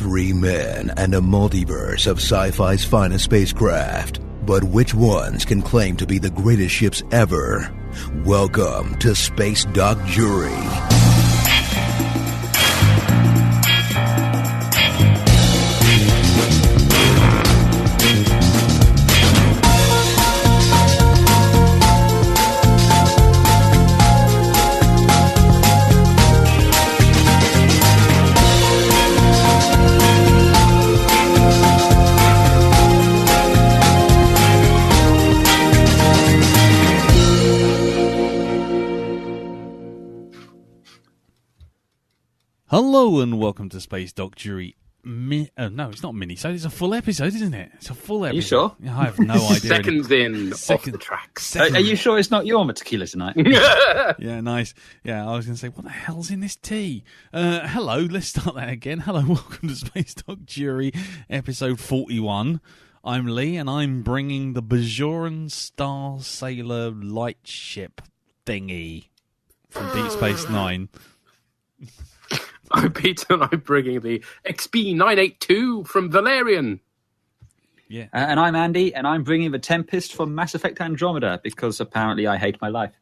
Three men and a multiverse of sci-fi's finest spacecraft. But which ones can claim to be the greatest ships ever? Welcome to Space Doc Jury. Hello and welcome to Space Doc Jury. No, it's not mini, so it's a full episode, isn't it? It's a full episode. Are you sure? I have no idea. Seconds in, off the tracks. Are you sure it's not your tequila tonight? Yeah, nice. Yeah, I was going to say, what the hell's in this tea? Hello, let's start that again. Hello, welcome to Space Doc Jury, episode 41. I'm Lee, and I'm bringing the Bajorian Star Sailor light ship thingy from Deep Space Nine. I'm Peter, and I'm bringing the XB982 from Valerian. Yeah. And I'm Andy, and I'm bringing the Tempest from Mass Effect Andromeda, because apparently I hate my life.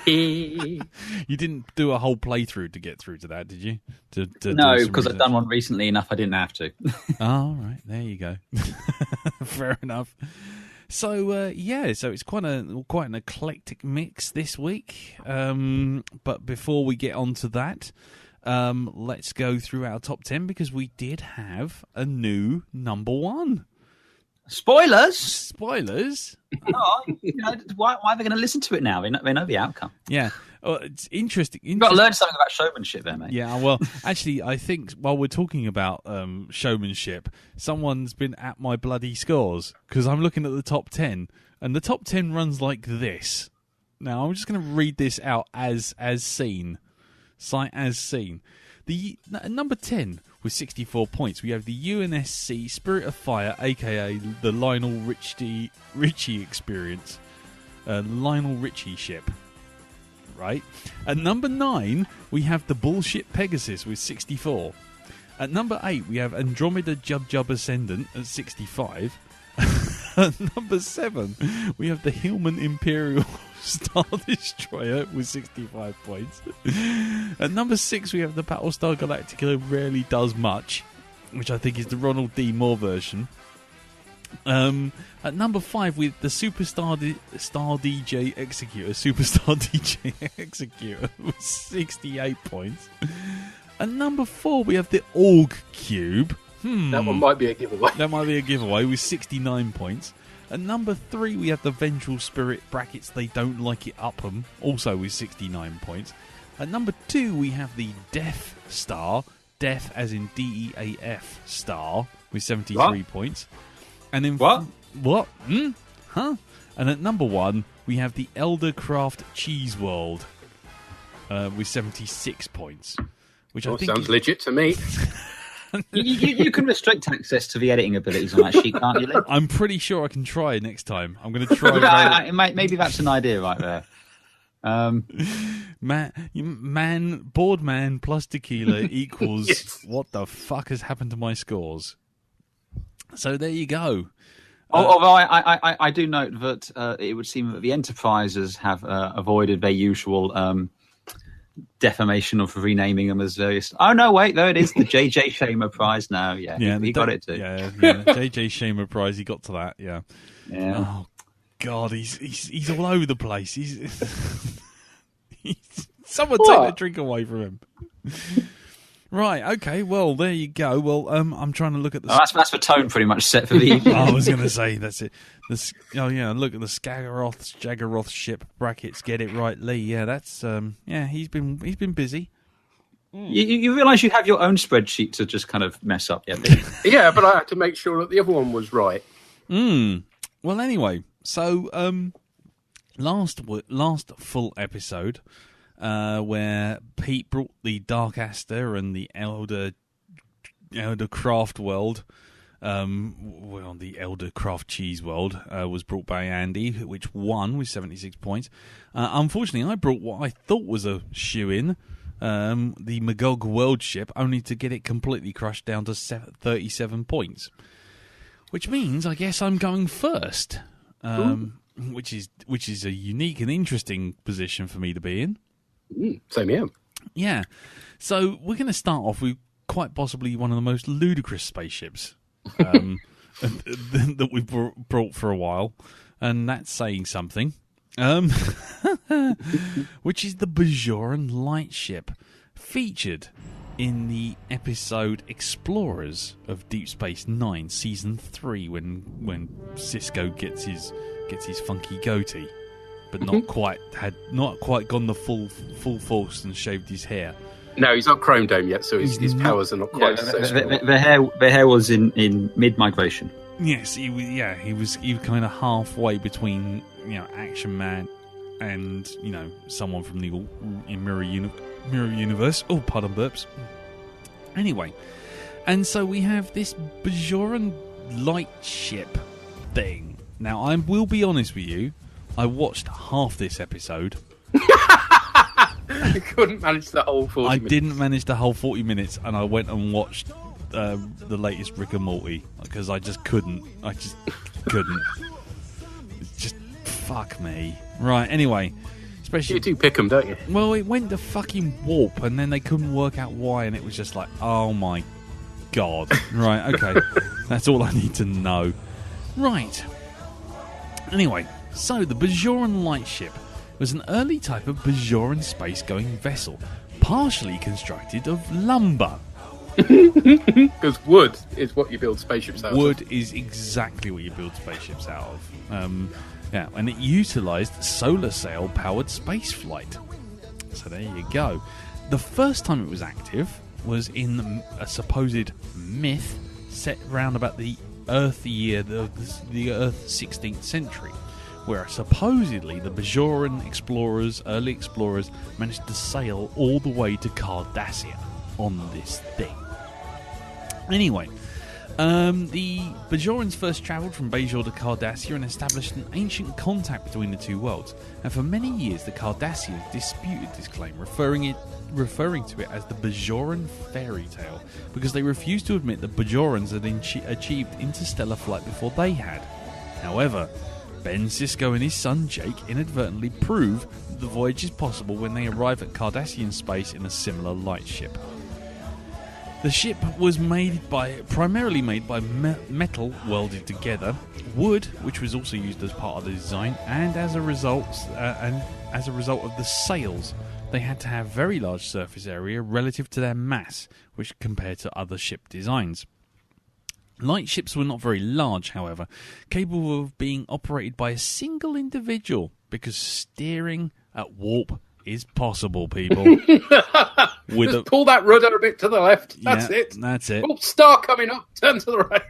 You didn't do a whole playthrough to get through to that, did you? No, because I've done one recently enough I didn't have to. Oh, all right, there you go. Fair enough. So, so it's quite an eclectic mix this week. But before we get on to that, let's go through our top 10 because we did have a new number one. Spoilers? Oh, why are they going to listen to it now? They know the outcome. Yeah. It's interesting. You've got to learn something about showmanship there, mate. Yeah, well, actually, I think while we're talking about showmanship, someone's been at my bloody scores because I'm looking at the top 10, and the top 10 runs like this. Now, I'm just going to read this out as seen. Sight as seen. The number 10 with 64 points. We have the UNSC Spirit of Fire, aka the Lionel Richie experience, Lionel Richie ship. Right. At number 9, we have the Bullshit Pegasus with 64. At number 8, we have Andromeda Jub Ascendant at 65. At number 7, we have the Hillman Imperial Star Destroyer with 65 points. At number 6, we have the Battlestar Galactica Rarely Does Much, which I think is the Ronald D. Moore version. At number 5, with the Superstar DJ Executor with 68 points. At number 4, we have the Org Cube. That one might be a giveaway. That might be a giveaway with 69 points. At number 3, we have the Vengeful Spirit brackets They Don't Like It Upham, also with 69 points. At number 2, we have the Death Star, Death as in DEAF Star, with 73 points. And then What? Huh? And at number 1, we have the Eldercraft Cheese World, with 76 points. Which I think sounds legit to me. You can restrict access to the editing abilities on that sheet, can't you, Lee? I'm pretty sure I can try next time. I'm going to try. Maybe that's an idea right there. Board man plus tequila equals Yes. What the fuck has happened to my scores? So there you go. Although I do note that it would seem that the Enterprises have avoided their usual defamation of renaming them as various. Oh no, wait, there it is, the J.J. Shamer Prize now. Yeah, he got it too. Yeah, J.J. Shamer Prize, he got to that. Yeah. Oh God, he's all over the place. Someone take that drink away from him. Right, okay, well, there you go. Well, I'm trying to look at the... that's the tone pretty much set for the evening. I was going to say, that's it. Look at the Jaggeroth ship brackets, get it right, Lee. Yeah, that's... he's been busy. You realise you have your own spreadsheet to just kind of mess up, yeah, Lee? Yeah, but I had to make sure that the other one was right. Well, anyway, so last full episode... where Pete brought the Dark Aster and the Elder Craft World, the Elder Craft Cheese World was brought by Andy, which won with 76 points. Unfortunately, I brought what I thought was a shoe-in, the Magog world ship, only to get it completely crushed down to 37 points. Which means, I guess, I'm going first, which is a unique and interesting position for me to be in. Same here. Yeah. So we're going to start off with quite possibly one of the most ludicrous spaceships that we've brought for a while, and that's saying something. Which is the Bajorian lightship, featured in the episode Explorers of Deep Space Nine, Season 3, when Sisko gets his funky goatee, but not quite gone the full force and shaved his hair. No, he's not Chrome Dome yet, so his powers are not quite so strong. The hair was in mid-migration. Yes, he was kind of halfway between, Action Man and, someone from the Mirror Universe. Oh, pardon burps. Anyway, and so we have this Bajorian lightship thing. Now, I will be honest with you, I watched half this episode. You couldn't manage the whole 40 minutes. I didn't manage the whole 40 minutes, and I went and watched the latest Rick and Morty, because I just couldn't. It's just, fuck me. Right, anyway. Especially, you do pick them, don't you? Well, it went to fucking warp, and then they couldn't work out why, and it was just like, oh my god. Right, okay. That's all I need to know. Right. Anyway, so the Bajorian lightship was an early type of Bajorian space-going vessel, partially constructed of lumber. Because wood is what you build spaceships out of. Wood is exactly what you build spaceships out of. And it utilised solar sail-powered spaceflight. So there you go. The first time it was active was in a supposed myth set around about the Earth year, the Earth 16th century, where supposedly the Bajorian early explorers, managed to sail all the way to Cardassia on this thing. Anyway, the Bajorians first travelled from Bajor to Cardassia and established an ancient contact between the two worlds. And for many years, the Cardassians disputed this claim, referring to it as the Bajorian fairy tale, because they refused to admit that Bajorians had achieved interstellar flight before they had. However, Ben Sisko and his son Jake inadvertently prove that the voyage is possible when they arrive at Cardassian space in a similar lightship. The ship was primarily made by metal welded together, wood, which was also used as part of the design, and as a result of the sails, they had to have very large surface area relative to their mass, which compared to other ship designs. Lightships were not very large, however, capable of being operated by a single individual, because steering at warp is possible, people. Just pull that rudder a bit to the left. That's it. That's it. Oh, star coming up. Turn to the right.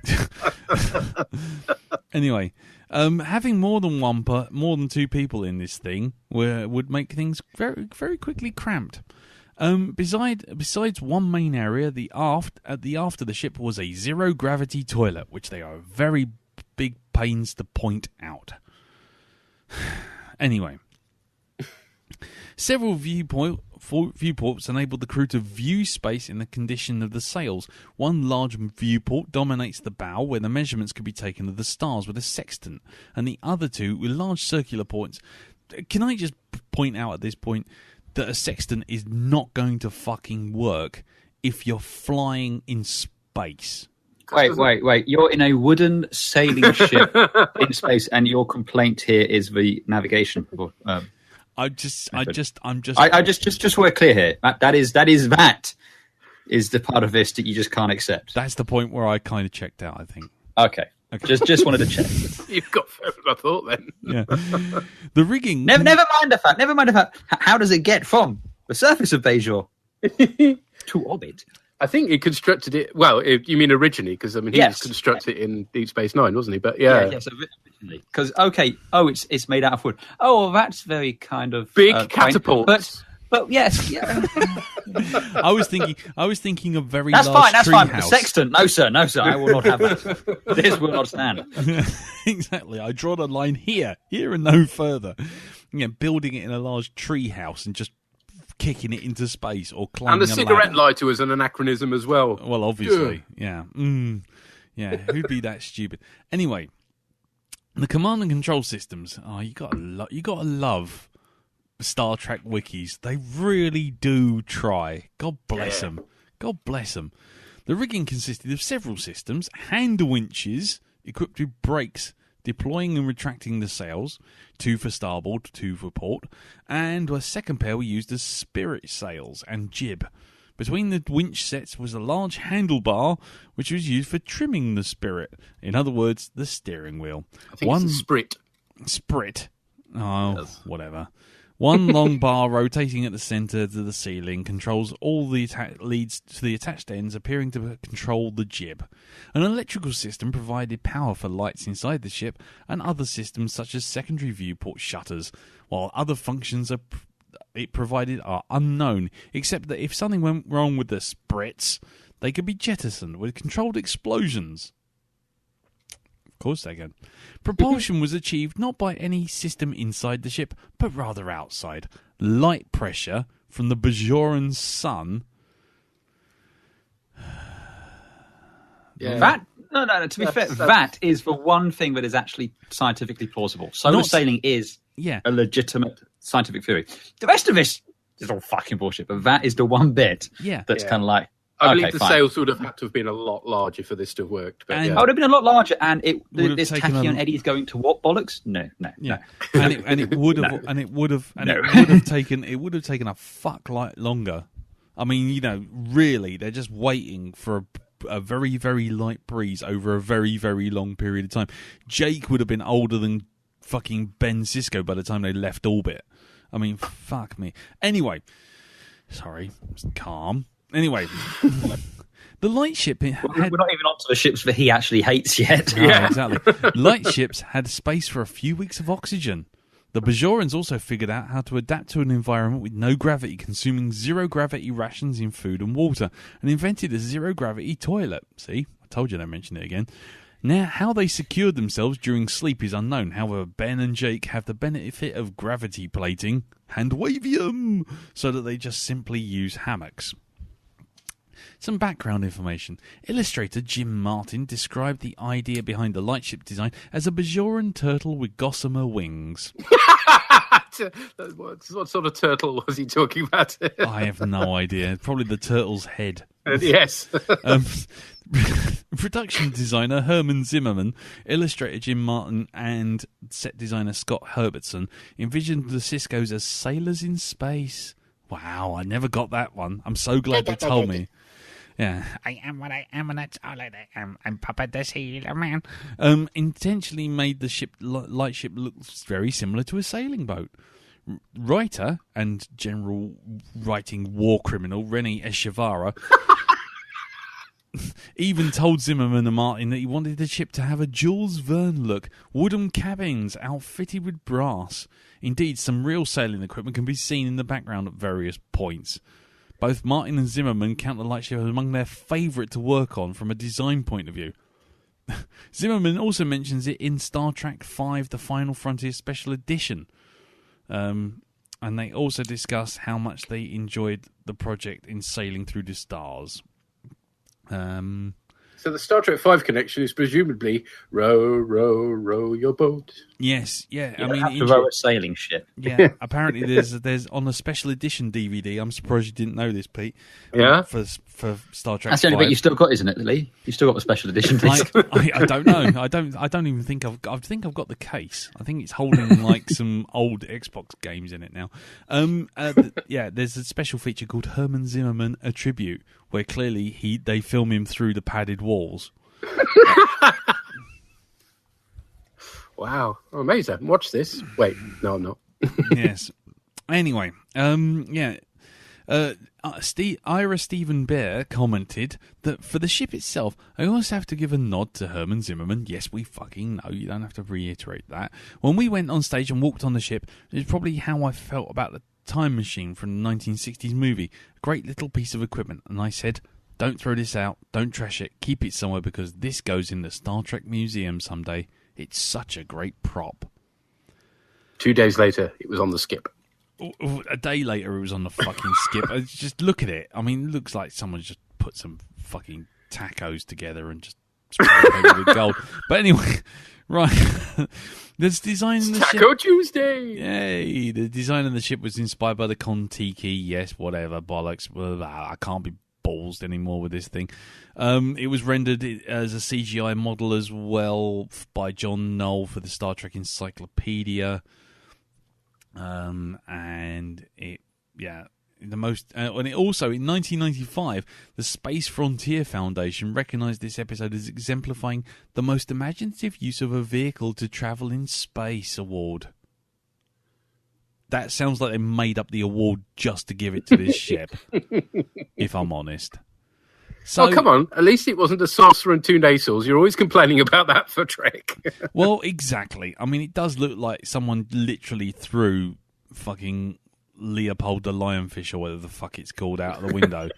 Anyway, having more than two people in this thing would make things very, very quickly cramped. Besides one main area, at the aft of the ship was a zero-gravity toilet, which they are very big pains to point out. Anyway, several viewports enabled the crew to view space in the condition of the sails. One large viewport dominates the bow, where the measurements could be taken of the stars with a sextant, and the other two with large circular points. Can I just point out at this point that a sextant is not going to fucking work if you're flying in space? Wait. You're in a wooden sailing ship in space, and your complaint here is the navigation. Just so we're clear here. That is the part of this that you just can't accept. That's the point where I kind of checked out, I think. Okay. Just wanted to check. You've got further than I thought then. Yeah. The rigging. Never mind the fact. How does it get from the surface of Bajor to orbit? I think he constructed it. Well, you mean originally? Because he was constructed in Deep Space Nine, wasn't he? But yeah. Yes, originally. Because it's made out of wood. Oh, well, that's very kind of big catapult. But yes, yeah. I was thinking of very. That's large fine. That's fine. The house. Sextant, no sir. I will not have that. This will not stand. Exactly. I draw the line here and no further. Yeah, building it in a large tree house and just kicking it into space or climbing And the cigarette lighter was an anachronism as well. Well, obviously, yeah. Yeah, who'd be that stupid? Anyway, the command and control systems. Oh, you gotta love Star Trek wikis. They really do try. God bless them. God bless them. The rigging consisted of several systems, hand winches equipped with brakes, deploying and retracting the sails, 2 for starboard, 2 for port, and a second pair were used as spirit sails and jib. Between the winch sets was a large handlebar, which was used for trimming the spirit. In other words, the steering wheel. I think it's a sprit. Sprit. Oh, yes. Whatever. One long bar rotating at the centre to the ceiling controls all the leads to the attached ends, appearing to control the jib. An electrical system provided power for lights inside the ship and other systems such as secondary viewport shutters, while other functions it provided are unknown, except that if something went wrong with the sprits, they could be jettisoned with controlled explosions. Of course they can. Propulsion was achieved not by any system inside the ship, but rather outside. Light pressure from the Bajorian sun. Yeah. No. To be fair, that is the one thing that is actually scientifically plausible. Solar sailing is a legitimate scientific theory. The rest of this is all fucking bullshit, but that is the one bit that's kind of like, I believe the sails would have had to have been a lot larger for this to have worked. But it would have been a lot larger, and this Taki and Eddie is going to what bollocks? No. And it would have taken a fuck lot longer. I mean, really, they're just waiting for a very, very light breeze over a very, very long period of time. Jake would have been older than fucking Ben Sisko by the time they left orbit. I mean, fuck me. Anyway, sorry, calm. Anyway, the light ship we're not even onto the ships that he actually hates yet. Yeah, exactly. Light ships had space for a few weeks of oxygen. The Bajorians also figured out how to adapt to an environment with no gravity, consuming zero-gravity rations in food and water, and invented a zero-gravity toilet. See? I told you I'd mention it again. Now, how they secured themselves during sleep is unknown. However, Ben and Jake have the benefit of gravity plating, handwavium, so that they just simply use hammocks. Some background information. Illustrator Jim Martin described the idea behind the lightship design as a Bajorian turtle with gossamer wings. What sort of turtle was he talking about? I have no idea. Probably the turtle's head. Yes. Production designer Herman Zimmerman, illustrator Jim Martin, and set designer Scott Herbertson envisioned the Siskos as sailors in space. Wow, I never got that one. I'm so glad they told me. Yeah, I am what I am, and that's all I am. I'm Papa the Sailor Man. Intentionally made the light ship look very similar to a sailing boat. Writer and general writing war criminal René Echevarria even told Zimmerman and Martin that he wanted the ship to have a Jules Verne look, wooden cabins outfitted with brass. Indeed, some real sailing equipment can be seen in the background at various points. Both Martin and Zimmerman count the lightship as among their favourite to work on from a design point of view. Zimmerman also mentions it in Star Trek V, The Final Frontier Special Edition. And they also discuss how much they enjoyed the project in Sailing Through the Stars. So the Star Trek V connection is presumably row, row, row your boat. Yes, yeah. I mean, have to row a sailing ship. Yeah, apparently there's on a special edition DVD. I'm surprised you didn't know this, Pete. Yeah. For Star Trek. That's the only bit you still got, isn't it, Lee? You still got the special edition disc. I don't know. I don't even think I've got the case. I think it's holding like some old Xbox games in it now. There's a special feature called Herman Zimmerman: A Tribute, where clearly they film him through the padded walls. Wow, I'm amazed I haven't watched this. Wait, no, I'm not. Yes. Anyway, Ira Stephen Bear commented that for the ship itself, I also have to give a nod to Herman Zimmerman. Yes, we fucking know. You don't have to reiterate that. When we went on stage and walked on the ship, it's probably how I felt about the time machine from the 1960s movie. A great little piece of equipment. And I said, don't throw this out. Don't trash it. Keep it somewhere because this goes in the Star Trek Museum someday. It's such a great prop. 2 days later, it was on the skip. A day later, it was on the fucking skip. Just look at it. I mean, it looks like someone just put some fucking tacos together and just sprayed it with gold. But anyway, right. This design in the Taco ship. Tuesday! Yay! The design of the ship was inspired by the Kon-Tiki. Yes, whatever, bollocks. I can't be ballsed anymore with this thing. It was rendered as a CGI model as well by John Knoll for the Star Trek Encyclopedia. And it, and it also in 1995, the Space Frontier Foundation recognized this episode as exemplifying the most imaginative use of a vehicle to travel in space award. That sounds like they made up the award just to give it to this ship, if I'm honest. So, come on. At least it wasn't a saucer and two nacelles. You're always complaining about that for Trek. Well, exactly. I mean, it does look like someone literally threw fucking Leopold the lionfish or whatever the fuck it's called out of the window.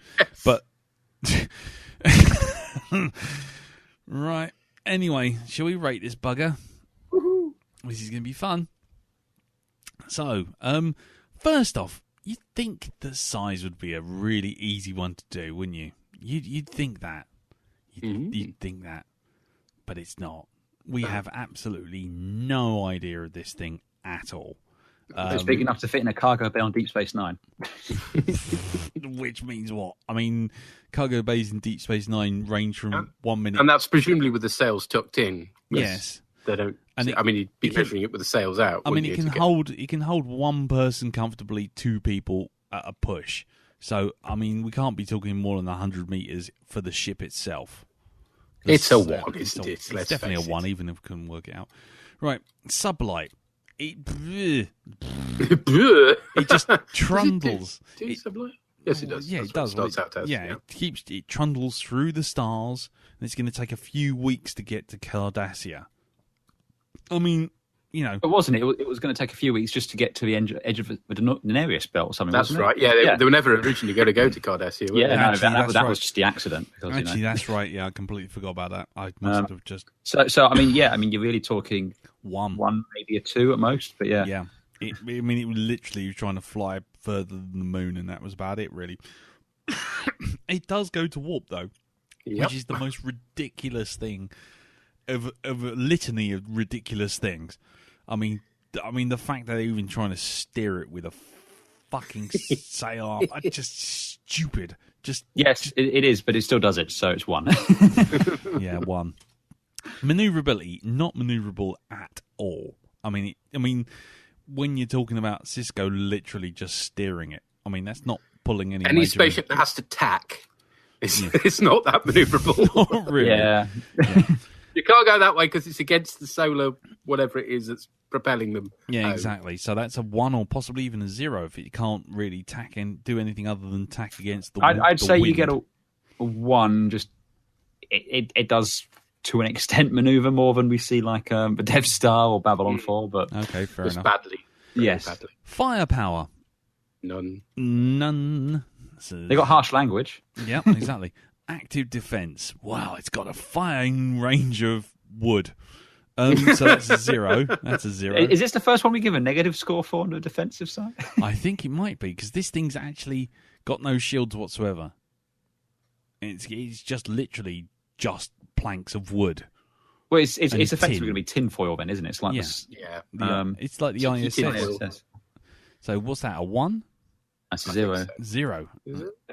But right. Anyway, shall we rate this bugger? Woohoo. This is going to be fun. So, first off, you'd think the size would be a really easy one to do, wouldn't you? You'd think that. You'd think that. But it's not. We have absolutely no idea of this thing at all. It's big enough to fit in a cargo bay on Deep Space Nine. Which means what? I mean, cargo bays in Deep Space Nine range from 1 minute. And that's presumably with the sails tucked in. Yes. They don't. And you'd be measuring it with the sails out. I mean, it can hold one person comfortably, two people at a push. So, I mean, we can't be talking more than 100 meters for the ship itself. It's a one, isn't it? It's definitely a one, even if we couldn't work it out. Right, sublight. It just trundles. Yes, it does. Yeah, That's it does. What it starts out as, it trundles through the stars, and it's going to take a few weeks to get to Cardassia. I mean, you know, But wasn't it? It was going to take a few weeks just to get to the edge of the Denarius belt or something. That's wasn't right. It? Yeah, they were never originally going to go to Cardassia. Were Yeah, they? no, Actually, that right. was just the accident. Because, actually, that's right. Yeah, I completely forgot about that. I must have just So I mean, you're really talking one, maybe a two at most. But yeah. Yeah. It was literally trying to fly further than the moon, and that was about it, really. It does go to warp, though, which is the most ridiculous thing of a litany of ridiculous things. I mean, the fact that they're even trying to steer it with a fucking sail arm, just stupid. Yes, it is, but it still does it, so it's one. Yeah, one. Maneuverability, not maneuverable at all. I mean, when you're talking about Cisco literally just steering it, I mean, that's not pulling any spaceship that has to tack. It's not that maneuverable. Not really. Yeah. You can't go that way because it's against the solar whatever it is that's propelling them. Yeah, home. exactly. So that's a 1 or possibly even a 0 if you can't really tack and do anything other than tack against the wind. I'd say you get a 1. Just it does to an extent maneuver more than we see like the Death Star or Babylon 4. But okay, fair just enough. badly. Yes. Badly. Firepower. None. So, They got harsh language. Yeah, exactly. Active defense. Wow, it's got a firing range of wood. So that's a 0. That's a 0. Is this the first one we give a negative score for on the defensive side? I think it might be, because this thing's actually got no shields whatsoever. It's just literally just planks of wood. Well, it's effectively tin. going to be tinfoil then, isn't it? It's like It's like the ISS. ISS. So what's that, a 1? That's a 0. 0.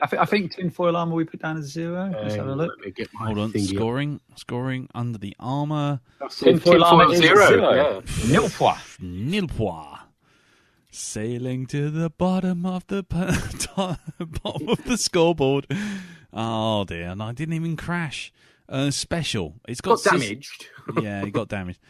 I think tinfoil armor we put down as 0. Let's have a look. Let me get my Hold on, thingy up. scoring under the armour. Tinfoil armor is 0. 0. Yeah. Nil point. Nil point. Sailing to the bottom of the bottom of the scoreboard. Oh dear, and I didn't even crash. Special. It's got damaged. Yeah, it got damaged.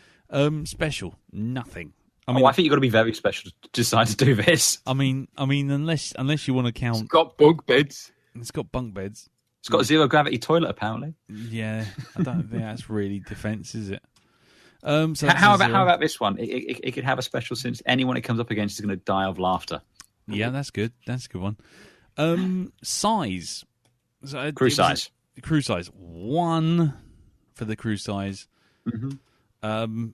Special. Nothing. I I think you've got to be very special to decide to do this. I mean, unless you want to count, It's got bunk beds. it's got bunk beds. It's got a zero gravity toilet, apparently. Yeah, I don't think that's really defense, is it? So How about this one? It could have a special since anyone it comes up against is going to die of laughter. Yeah, that's good. That's a good one. Size. So Crew size. Crew size. 1 for the crew size. Mm-hmm.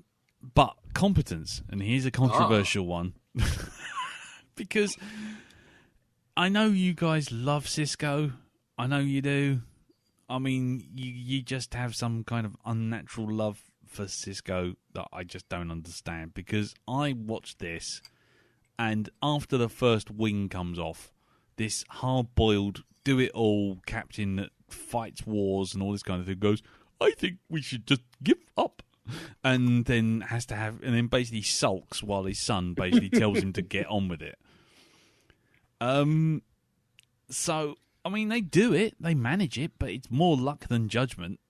But competence, and here's a controversial one. Because I know you guys love Cisco. I know you do. I mean, you just have some kind of unnatural love for Cisco that I just don't understand. Because I watched this, and after the first wing comes off, this hard-boiled, do-it-all captain that fights wars and all this kind of thing goes, I think we should just give up. And then basically sulks while his son basically tells him to get on with it. So, I mean, they do it, they manage it, but it's more luck than judgment.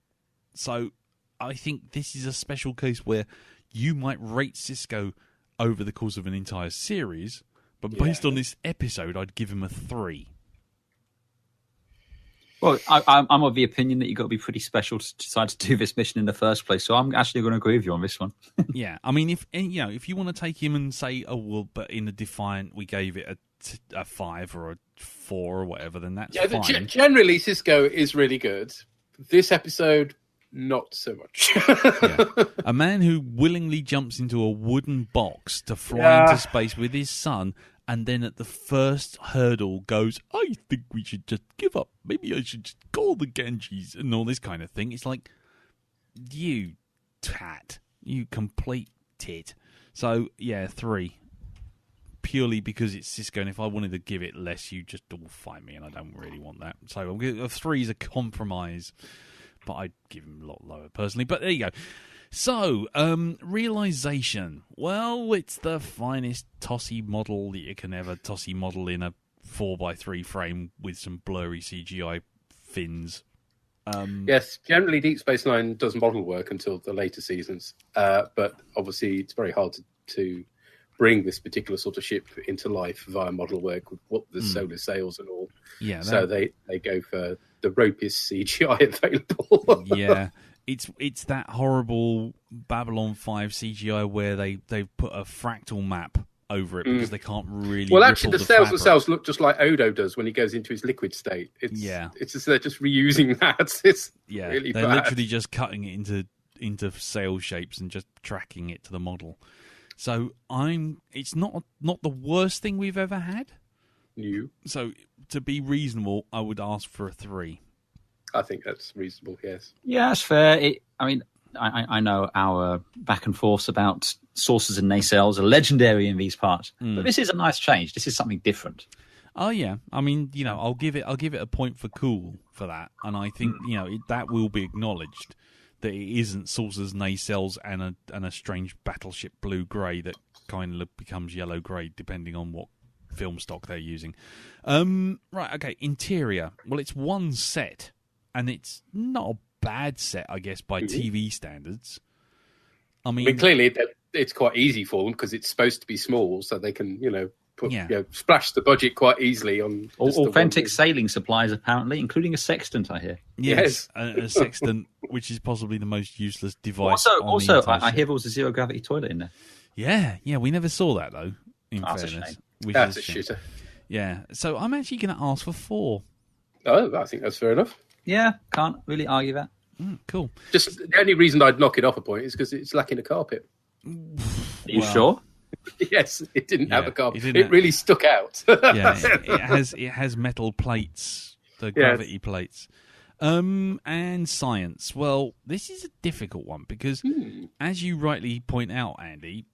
So, I think this is a special case where you might rate Cisco over the course of an entire series, but based on this episode, I'd give him a 3. Well, I'm of the opinion that you've got to be pretty special to decide to do this mission in the first place. So I'm actually going to agree with you on this one. Yeah, I mean, if you want to take him and say, oh well, but in the Defiant we gave it a 5 or a 4 or whatever, then that's fine. Generally, Cisco is really good. This episode, not so much. A man who willingly jumps into a wooden box to fly into space with his son, and then at the first hurdle goes, I think we should just give up. Maybe I should just call the Ganges and all this kind of thing. It's like, you tat. You complete tit. So, 3. Purely because it's Cisco, and if I wanted to give it less, you just all fight me, and I don't really want that. So, a 3 is a compromise, but I'd give him a lot lower, personally. But there you go. So, realization. Well, it's the finest tossy model that you can ever tossy model in a 4x3 frame with some blurry CGI fins. Yes, generally Deep Space Nine does model work until the later seasons, but obviously it's very hard to bring this particular sort of ship into life via model work with what the solar sails and all. Yeah, so they go for the ropiest CGI available. Yeah. It's that horrible Babylon 5 CGI where they've put a fractal map over it because they can't really. Well, actually, the sails themselves look just like Odo does when he goes into his liquid state. It's just they're just reusing that. It's really they're bad. literally just cutting it into sail shapes and just tracking it to the model. So it's not the worst thing we've ever had. So to be reasonable, I would ask for a 3. I think that's reasonable, yes. Yeah, that's fair. I know our back and forths about saucers and nacelles are legendary in these parts, but this is a nice change. This is something different. Oh yeah, I mean, I'll give it a point for cool for that, and I think that will be acknowledged that it isn't saucers, nacelles, and a strange battleship blue grey that kind of becomes yellow grey depending on what film stock they're using. Right, okay, interior. Well, it's one set. And it's not a bad set, I guess, by TV standards. I mean, clearly it's quite easy for them because it's supposed to be small, so they can, splash the budget quite easily on authentic sailing supplies, apparently, including a sextant. I hear. Yes, a sextant, which is possibly the most useless device. Also, I hear there was a zero gravity toilet in there. Yeah, we never saw that though. In fairness, that's a shitter. Yeah, so I'm actually going to ask for 4. Oh, I think that's fair enough. Yeah, can't really argue that. Cool. Just the only reason I'd knock it off a point is because it's lacking a carpet. Are you sure? Yes, it didn't have a carpet. It really stuck out. It has metal plates, the gravity plates. And science. Well, this is a difficult one because, as you rightly point out, Andy,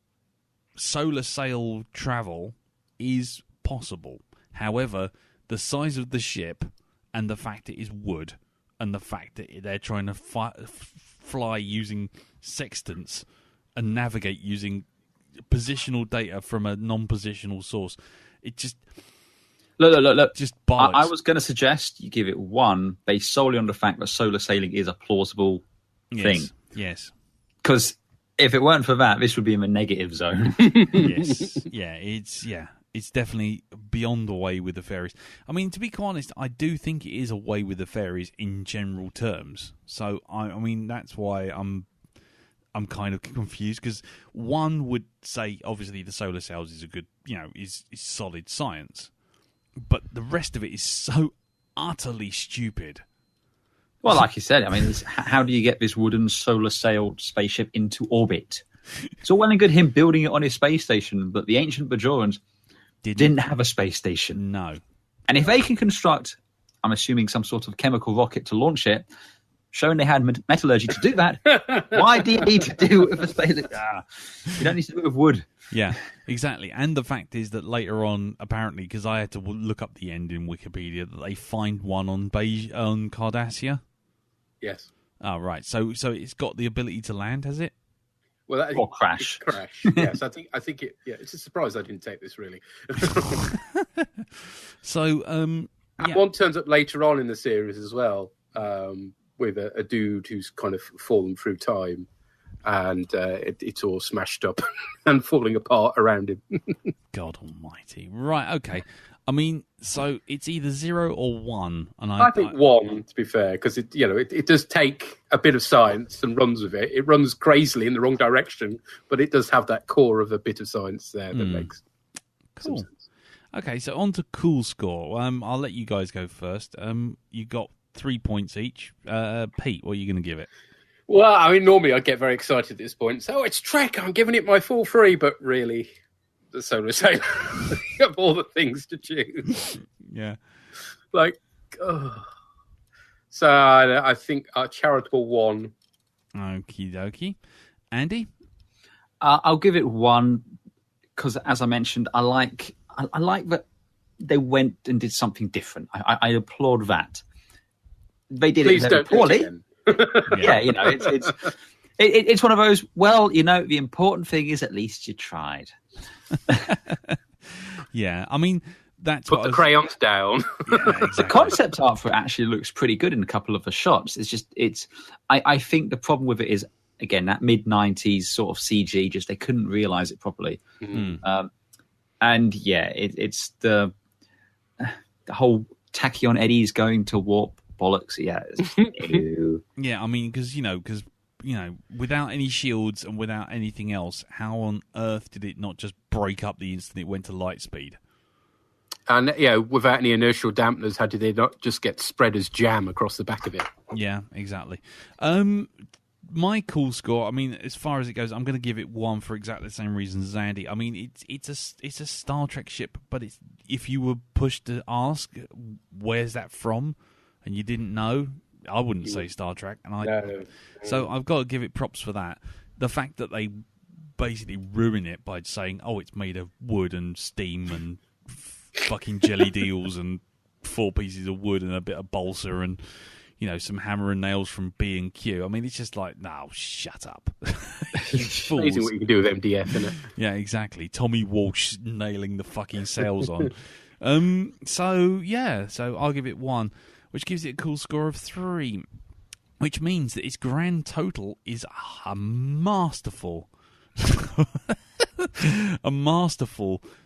solar sail travel is possible. However, the size of the ship and the fact it is wood, and the fact that they're trying to fly using sextants and navigate using positional data from a non-positional source, it just... Look. Just bollocks. I was going to suggest you give it 1 based solely on the fact that solar sailing is a plausible thing. Yes. Because if it weren't for that, this would be in the negative zone. Yes. It's definitely beyond the way with the fairies. I mean, to be quite honest, I do think it is a way with the fairies in general terms. So, I mean, that's why I'm kind of confused, because one would say, obviously, the solar sails is a good, is solid science. But the rest of it is so utterly stupid. Well, like you said, I mean, how do you get this wooden solar sailed spaceship into orbit? It's all well and good him building it on his space station, but the ancient Bajorians didn't have a space station. No. And if they can construct, I'm assuming, some sort of chemical rocket to launch it, showing they had metallurgy to do that, why do you need to do it with a space? You don't need to do it with wood. Yeah, exactly. And the fact is that later on, apparently, because I had to look up the end in Wikipedia, that they find one on Cardassia. Yes. Oh, right. So it's got the ability to land, has it? Well, or crash. Crash. Yes, I think it. Yeah, it's a surprise I didn't take this really. So, and one turns up later on in the series as well, with a dude who's kind of fallen through time, and it's all smashed up and falling apart around him. God Almighty! Right? Okay. I mean, so it's either 0 or 1, and I think 1, to be fair, because it does take a bit of science and runs with it. It runs crazily in the wrong direction, but it does have that core of a bit of science there that makes cool. some sense. Okay, so on to cool score. I'll let you guys go first. You got 3 points each. Pete, what are you going to give it? Well, I mean, normally I get very excited at this point. So it's Trek. I'm giving it my full 3, but really, the Solar Sailor. Of all the things to choose. Yeah. So I think a charitable 1. Okie dokie. Andy? I'll give it 1 because, as I mentioned, I like that they went and did something different. I applaud that. They did Please it very don't poorly. Yeah, it's one of those. Well, the important thing is at least you tried. Yeah, I mean that's put the crayons down. Yeah, exactly. The concept art for it actually looks pretty good in a couple of the shots. I think the problem with it is, again, that mid-90s sort of CG. Just they couldn't realize it properly. Mm. And yeah, it's the whole Tachyon eddies going to warp bollocks. Yeah, Yeah, I mean, because without any shields and without anything else, how on earth did it not just break up the instant it went to light speed? And without any inertial dampeners, how did they not just get spread as jam across the back of it? Yeah, exactly. My cool score, I mean, as far as it goes, I'm going to give it 1 for exactly the same reasons as Andy. I mean, it's a Star Trek ship, but if you were pushed to ask, where's that from, and you didn't know, I wouldn't say Star Trek. And so I've got to give it props for that. The fact that they basically ruin it by saying, oh, it's made of wood and steam and fucking jelly deals and 4 pieces of wood and a bit of balsa and some hammer and nails from B&Q. I mean, it's just like, no, shut up. It's amazing what you can do with MDF, isn't it? Yeah, exactly. Tommy Walsh nailing the fucking sails on. So I'll give it 1, which gives it a cool score of 3, which means that its grand total is a masterful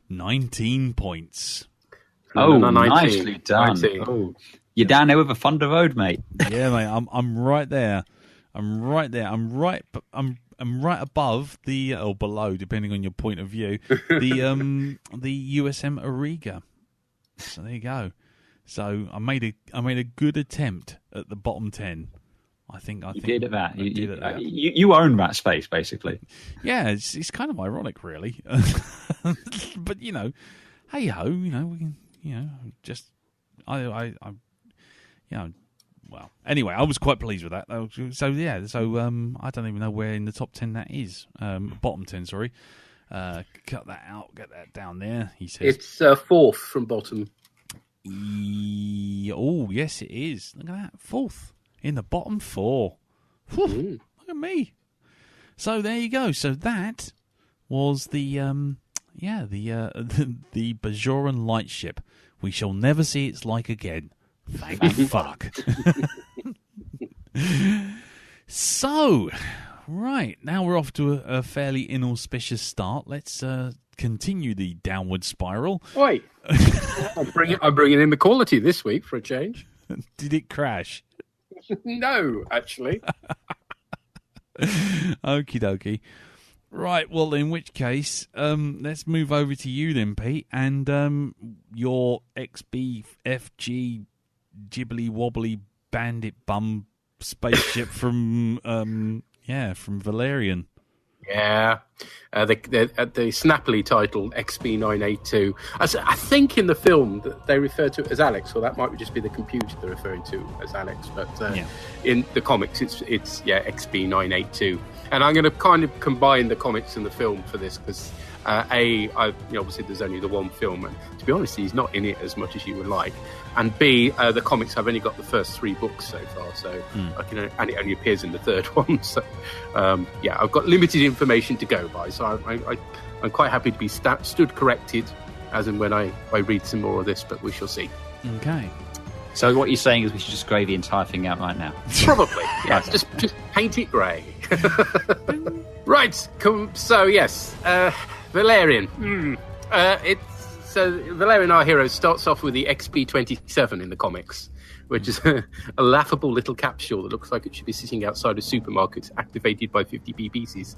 19 points. Oh, 19. nicely done. 19. Oh. You're down there with a Thunder Road, mate. Yeah, mate. I'm right there. I'm right above the or below, depending on your point of view. The USM Auriga. So there you go. So I made a good attempt at the bottom 10. I think you did at that. I did at that. You own that space, basically. Yeah, it's kind of ironic, really. But hey ho, we can just well, anyway, I was quite pleased with that. So I don't even know where in the top 10 that is. Bottom 10, sorry. Cut that out, get that down there, he says. It's 4th from bottom. Oh, yes, it is. Look at that. 4th in the bottom 4. Whew, look at me. So there you go. So that was the Bajorian lightship. We shall never see its like again. Thank fuck. So, right, now we're off to a fairly inauspicious start. Let's continue the downward spiral. Wait, I'm bringing in the quality this week for a change. Did it crash? No, actually. Okie dokie. Right, well, in which case, let's move over to you then, Pete, and your XBFG jibbly wobbly bandit bum spaceship from Valerian. Yeah. The snappily titled XB982. I think in the film that they refer to it as Alex, or that might just be the computer they're referring to as Alex. But in the comics, it's XB982. And I'm going to kind of combine the comics and the film for this because obviously there's only the one film, and to be honest, he's not in it as much as you would like. And B, the comics, I've only got the first 3 books so far, so and it only appears in the third one. So I've got limited information to go by. So I'm quite happy to be stood corrected, as and when I read some more of this. But we shall see. Okay. So what you're saying is we should just grey the entire thing out right now? Probably. Yes. Just paint it grey. Right. So yes, Valerian. So Valerian, our hero, starts off with the XP27 in the comics, which is a laughable little capsule that looks like it should be sitting outside a supermarket, activated by 50p pieces.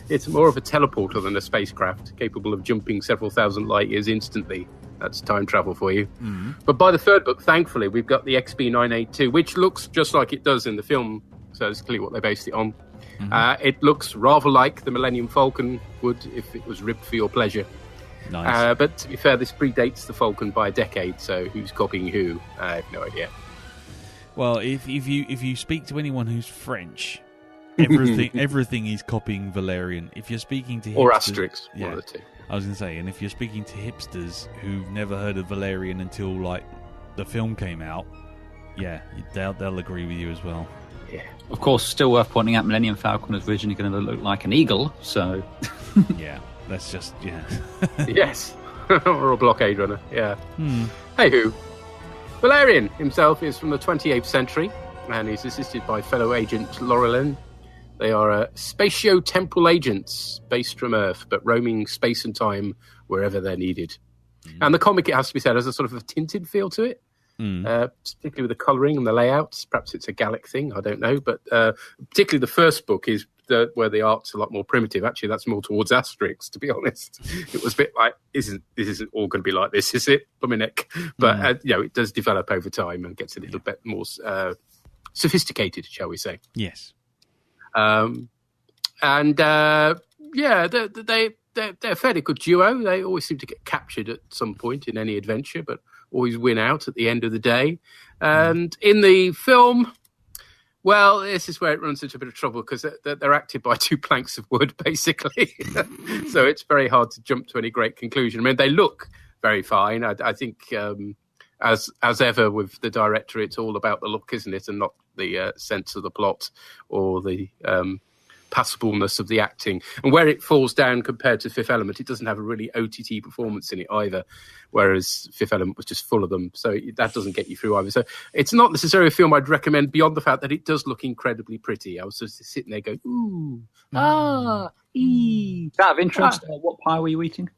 It's more of a teleporter than a spacecraft, capable of jumping several thousand light years instantly. That's time travel for you. Mm-hmm. But by the third book, thankfully, we've got the XB982, which looks just like it does in the film, so it's clearly what they based it on. Mm-hmm. It looks rather like the Millennium Falcon would if it was ribbed for your pleasure. Nice. But to be fair, this predates the Falcon by a decade, so who's copying who? I have no idea. Well, if you speak to anyone who's French, everything is copying Valerian. If you're speaking to hipsters, or Asterix, one of the two. I was going to say, and if you're speaking to hipsters who've never heard of Valerian until like the film came out, they'll agree with you as well. Yeah. Of course, still worth pointing out, Millennium Falcon is originally going to look like an eagle, so yeah. That's just, Yes. Or a blockade runner, yeah. Hey-ho. Valerian himself is from the 28th century, and he's assisted by fellow agent Laurelin. They are spatio-temporal agents based from Earth, but roaming space and time wherever they're needed. And the comic, it has to be said, has a sort of a tinted feel to it, particularly with the colouring and the layouts. Perhaps it's a Gallic thing, I don't know. But particularly the first book is where the art's a lot more primitive. Actually, that's more towards Asterix, to be honest. It was a bit like, this isn't all going to be like this, is it? Bluminek. But, it does develop over time and gets a little bit more sophisticated, shall we say. Yes. They're a fairly good duo. They always seem to get captured at some point in any adventure, but always win out at the end of the day. And in the film, well, this is where it runs into a bit of trouble because they're acted by 2 planks of wood, basically. So it's very hard to jump to any great conclusion. I mean, they look very fine. I think, as ever with the director, it's all about the look, isn't it, and not the sense of the plot or the passableness of the acting. And where it falls down compared to Fifth Element, it doesn't have a really OTT performance in it either, whereas Fifth Element was just full of them, so that doesn't get you through either. So it's not necessarily a film I'd recommend beyond the fact that it does look incredibly pretty. I was just sitting there going, ooh, ee. Out of interest, what pie were you eating?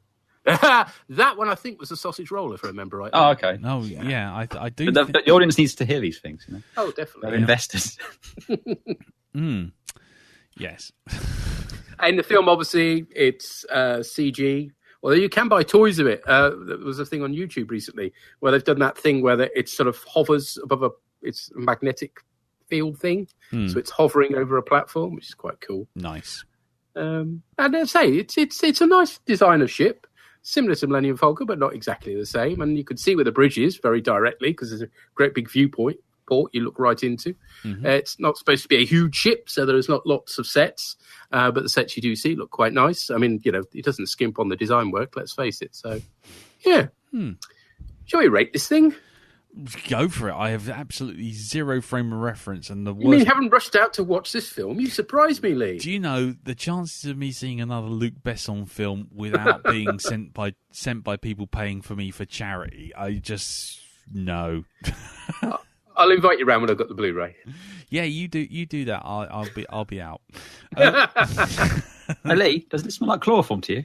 That one I think was a sausage roll, if I remember right. Oh, okay. No, yeah, I do. But the audience needs to hear these things, you know? Oh, definitely. They're investors. Yes. In the film, obviously, it's CG. Well, you can buy toys of it. There was a thing on YouTube recently where they've done that thing where it sort of hovers above it's a magnetic field thing. So it's hovering over a platform, which is quite cool. Nice. And I say, it's a nice design of ship, similar to Millennium Falcon, but not exactly the same. And you can see where the bridge is very directly because there's a great big viewport you look right into. It's not supposed to be a huge ship, so there's not lots of sets, but the sets you do see look quite nice. I mean, it doesn't skimp on the design work, let's face it. So, yeah. Shall we rate this thing? Go for it. I have absolutely zero frame of reference, and the worst... You mean you haven't rushed out to watch this film? You surprised me, Lee. Do you know the chances of me seeing another Luc Besson film without being sent by people paying for me for charity? I just no. I'll invite you around when I've got the Blu-ray. Yeah, you do that. I'll be out. Lee, doesn't it smell like chloroform to you?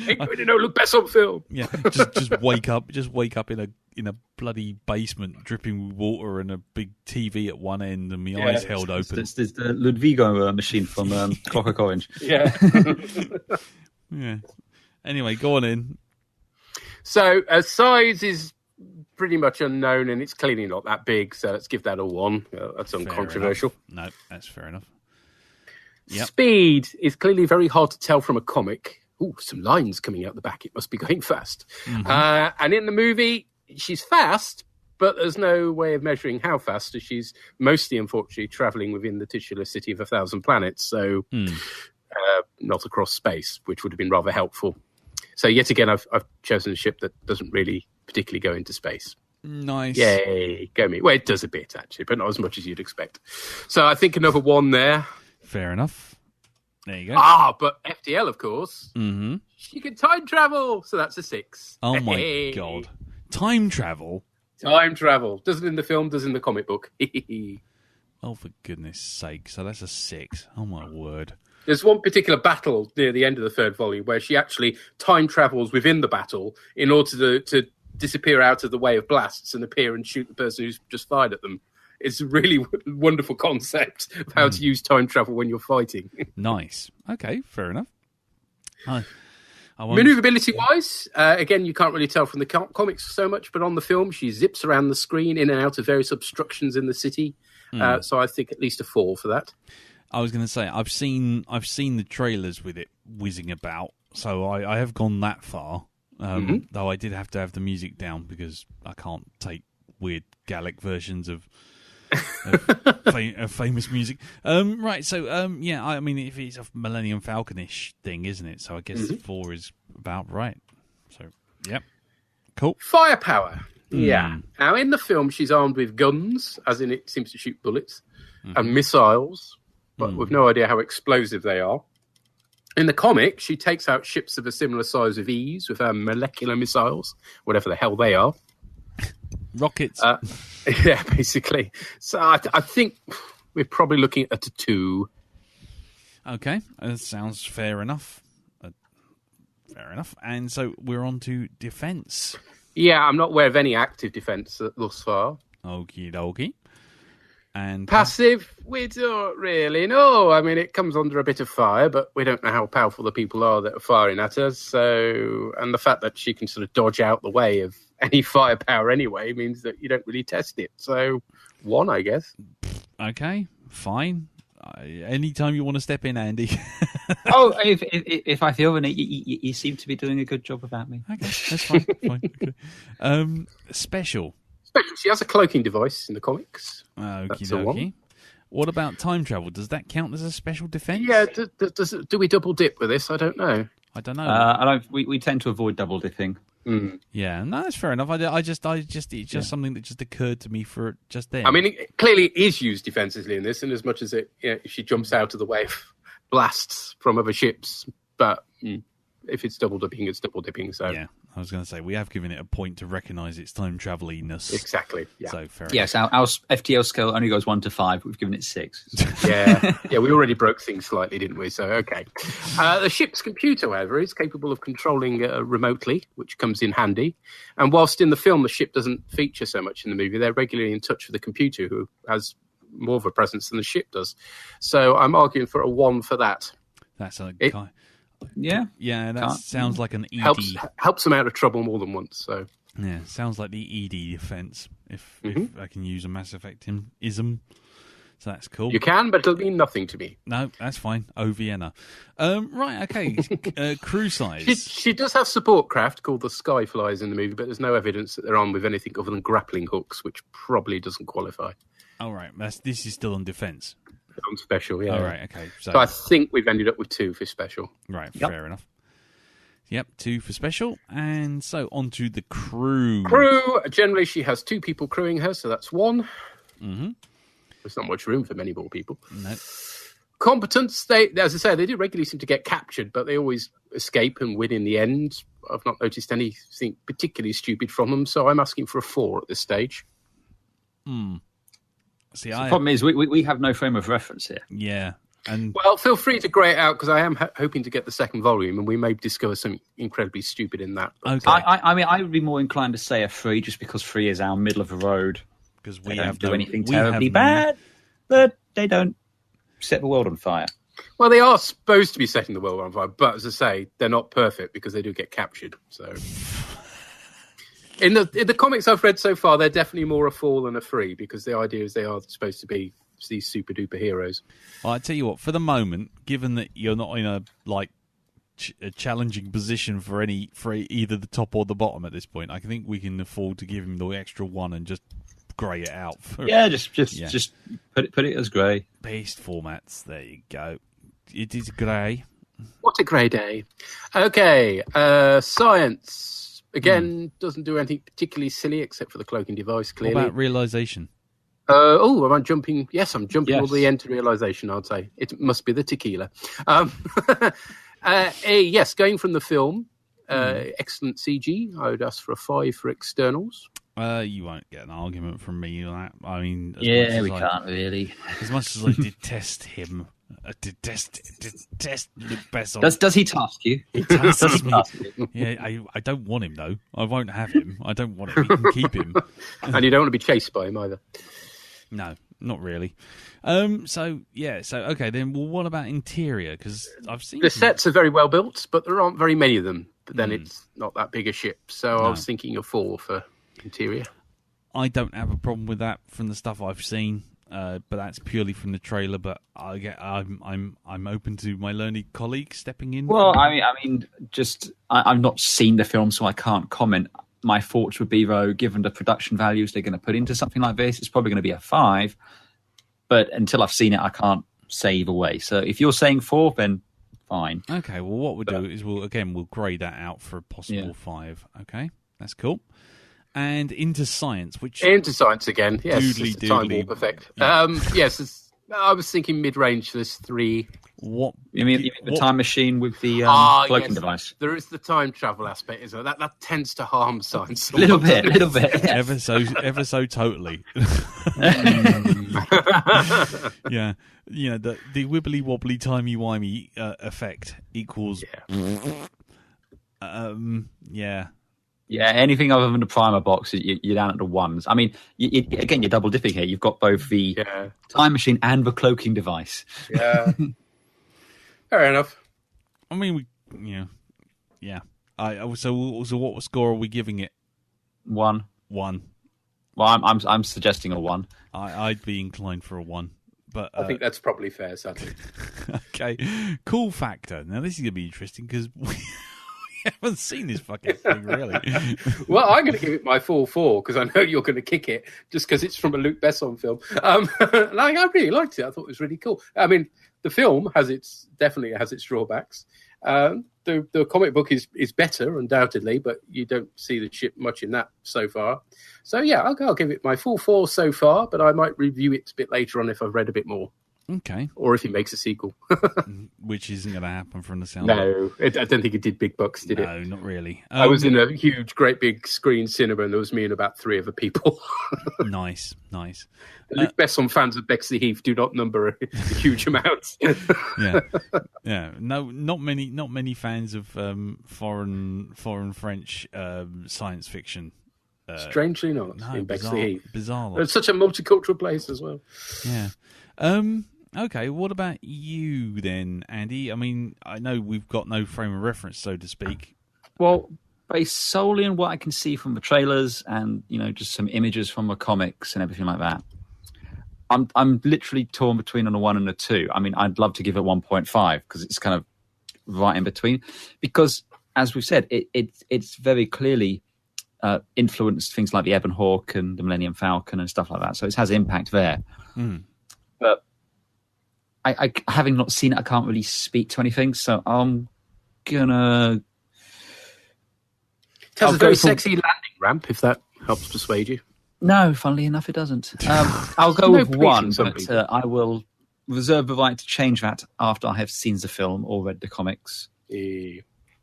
Ain't going to know Luc Besson film. Yeah, just wake up in a bloody basement, dripping with water and a big TV at one end, and my eyes held open. It's the Ludvigo machine from Clockwork Orange. Yeah. Yeah. Anyway, go on in. So size is pretty much unknown, and it's clearly not that big, so let's give that a 1. That's uncontroversial. No, that's fair enough. Yep. Speed is clearly very hard to tell from a comic. Ooh, some lines coming out the back. It must be going fast. And in the movie, she's fast, but there's no way of measuring how fast, as she's mostly, unfortunately, travelling within the titular city of 1,000 planets, so not across space, which would have been rather helpful. So yet again, I've chosen a ship that doesn't really particularly go into space. Nice. Yay, go me. Well, it does a bit, actually, but not as much as you'd expect. So I think another 1 there. Fair enough. There you go. But FTL, of course. Mm-hmm. She can time travel, so that's a 6. Oh, my God. Time travel? Time travel. Does it in the film, does in the comic book. Oh, for goodness sake. So that's a 6. Oh, my word. There's one particular battle near the end of the 3rd volume where she actually time travels within the battle in order to disappear out of the way of blasts and appear and shoot the person who's just fired at them. It's a really wonderful concept of how to use time travel when you're fighting. Nice. Okay, fair enough. Maneuverability-wise, again, you can't really tell from the comics so much, but on the film, she zips around the screen in and out of various obstructions in the city. So I think at least a 4 for that. I was going to say, I've seen the trailers with it whizzing about, so I have gone that far. Though I did have to have the music down because I can't take weird Gallic versions of famous music. Right, so I mean, if it's a Millennium Falcon-ish thing, isn't it? So I guess 4 is about right. So, yep. Cool. Firepower. Yeah. Now, in the film, she's armed with guns, as in it seems to shoot bullets, and missiles, but we've no idea how explosive they are. In the comic, she takes out ships of a similar size with ease with her molecular missiles, whatever the hell they are. Rockets. Yeah, basically. So I think we're probably looking at a 2. Okay, that sounds fair enough. Fair enough. And so we're on to defence. Yeah, I'm not aware of any active defence thus far. Okie dokie. And passive, we don't really know. I mean, it comes under a bit of fire, but we don't know how powerful the people are that are firing at us. So, and the fact that she can sort of dodge out the way of any firepower anyway means that you don't really test it. So, 1, I guess. Okay, fine. Anytime you want to step in, Andy. If I feel it, you seem to be doing a good job about me. Okay, that's fine. Okay. Special. She has a cloaking device in the comics. Okie dokie. What about time travel? Does that count as a special defense? Yeah. Do we double dip with this? I don't know. We tend to avoid double dipping. Yeah, no, that's fair enough. It's just something that just occurred to me for just then. I mean, clearly it is used defensively in this, and as much as if she jumps out of the way of blasts from other ships, but if it's double dipping, it's double dipping. So yeah, I was going to say we have given it a point to recognise its time traveliness. Exactly. Yeah. So fair yes, our FTL scale only goes 1 to 5. We've given it 6. Yeah. We already broke things slightly, didn't we? So okay. The ship's computer, however, is capable of controlling remotely, which comes in handy. And whilst in the film the ship doesn't feature so much in the movie, they're regularly in touch with the computer, who has more of a presence than the ship does. So I'm arguing for a 1 for that. That's a guy. Yeah, that sounds like an ED. Helps them out of trouble more than once. So yeah, sounds like the ED defense. If I can use a Mass Effect ism, so that's cool. You can, but it'll mean nothing to me. No, that's fine. Oh, Vienna. Right, okay. Crew size. She does have support craft called the Skyflies in the movie, but there's no evidence that they're armed with anything other than grappling hooks, which probably doesn't qualify. All right, this is still on defense. On special, yeah. All right, okay. So I think we've ended up with 2 for special. Right, fair enough. Yep, 2 for special. And so on to the crew. Generally, she has 2 people crewing her, so that's 1. Mm-hmm. There's not much room for many more people. No. Competence, as I say, they do regularly seem to get captured, but they always escape and win in the end. I've not noticed anything particularly stupid from them, so I'm asking for a 4 at this stage. See, the problem is we have no frame of reference here. Yeah. Well, feel free to grey it out, because I am hoping to get the 2nd volume, and we may discover something incredibly stupid in that. Okay. I mean, I would be more inclined to say a 3, just because 3 is our middle of the road. Because we don't do anything terribly bad, but they don't set the world on fire. Well, they are supposed to be setting the world on fire, but as I say, they're not perfect because they do get captured. So In the comics I've read so far, they're definitely more a 4 than a 3 because the idea is they are supposed to be these super duper heroes. Well, I tell you what, for the moment, given that you're not in a challenging position for either the top or the bottom at this point, I think we can afford to give him the extra 1 and just grey it out. Just put it as grey. Paste formats. There you go. It is grey. What a grey day. Okay, science. Again, doesn't do anything particularly silly except for the cloaking device, clearly. What about realisation? Am I jumping? Yes, I'm jumping all the end to realisation, I'd say. It must be the tequila. Yes, going from the film, excellent CG. I would ask for a 5 for externals. You won't get an argument from me on that. I mean... can't really. As much as I detest him... I detest Luke Besson. Does he task you? He tasks me. Yeah, I don't want him though. I won't have him. I don't want him. You can keep him. And you don't want to be chased by him either. No, not really. So okay then. Well, what about interior? Because I've seen the sets are very well built, but there aren't very many of them. But then it's not that big a ship, so I was thinking a 4 for interior. I don't have a problem with that from the stuff I've seen. But that's purely from the trailer. But I'm open to my learned colleague stepping in. Well, I've not seen the film, so I can't comment. My thoughts would be, though, given the production values they're going to put into something like this, it's probably going to be a 5. But until I've seen it, I can't say either way. So if you're saying 4, then fine. Okay. Well, what we'll do is we'll grade that out for a possible 5. Okay, that's cool. And into science again. Yes, it's a time warp effect. Yeah. Yes, I was thinking mid-range for this 3. What you mean the time machine with the cloaking device? There is the time travel aspect, isn't it? That tends to harm science. A little bit. Yes. ever so totally. Yeah, the wibbly wobbly timey wimey effect equals. Yeah. Yeah, anything other than the primer box, you're down at the 1s. I mean, you're double dipping here. You've got both the time machine and the cloaking device. Yeah, fair enough. I mean, yeah. So what score are we giving it? 1. 1. Well, I'm suggesting a 1. I'd be inclined for a 1, but I think that's probably fair, sadly. Okay, cool factor. Now this is gonna be interesting because we haven't seen this fucking thing really. Well, I'm going to give it my full 4 because I know you're going to kick it just because it's from a Luc Besson film. I really liked it. I thought it was really cool. I mean, the film definitely has its drawbacks. The comic book is better, undoubtedly, but you don't see the ship much in that so far. So yeah, I'll give it my full 4 so far, but I might review it a bit later on if I've read a bit more. Okay. Or if he makes a sequel. Which isn't going to happen from the sound. No, I don't think it did big bucks, did it? No, not really. I was in a great big screen cinema and there was me and about 3 other people. Nice. The Luc Besson fans of Bexley Heath do not number a huge amount. Yeah. No, not many fans of foreign French science fiction. Strangely not in Bexley Heath. Bizarre. It's such a multicultural place as well. Yeah. Okay, what about you then, Andy? I mean, I know we've got no frame of reference, so to speak. Well, based solely on what I can see from the trailers and, just some images from the comics and everything like that, I'm literally torn between a 1 and a 2. I mean, I'd love to give it 1.5 because it's kind of right in between. Because, as we've said, it's very clearly influenced things like the Ebon Hawk and the Millennium Falcon and stuff like that. So it has impact there. Mm. But I having not seen it, I can't really speak to anything. So I'm gonna. It has a very sexy landing ramp, if that helps persuade you. No, funnily enough, it doesn't. I'll go with 1, but I will reserve the right to change that after I have seen the film or read the comics.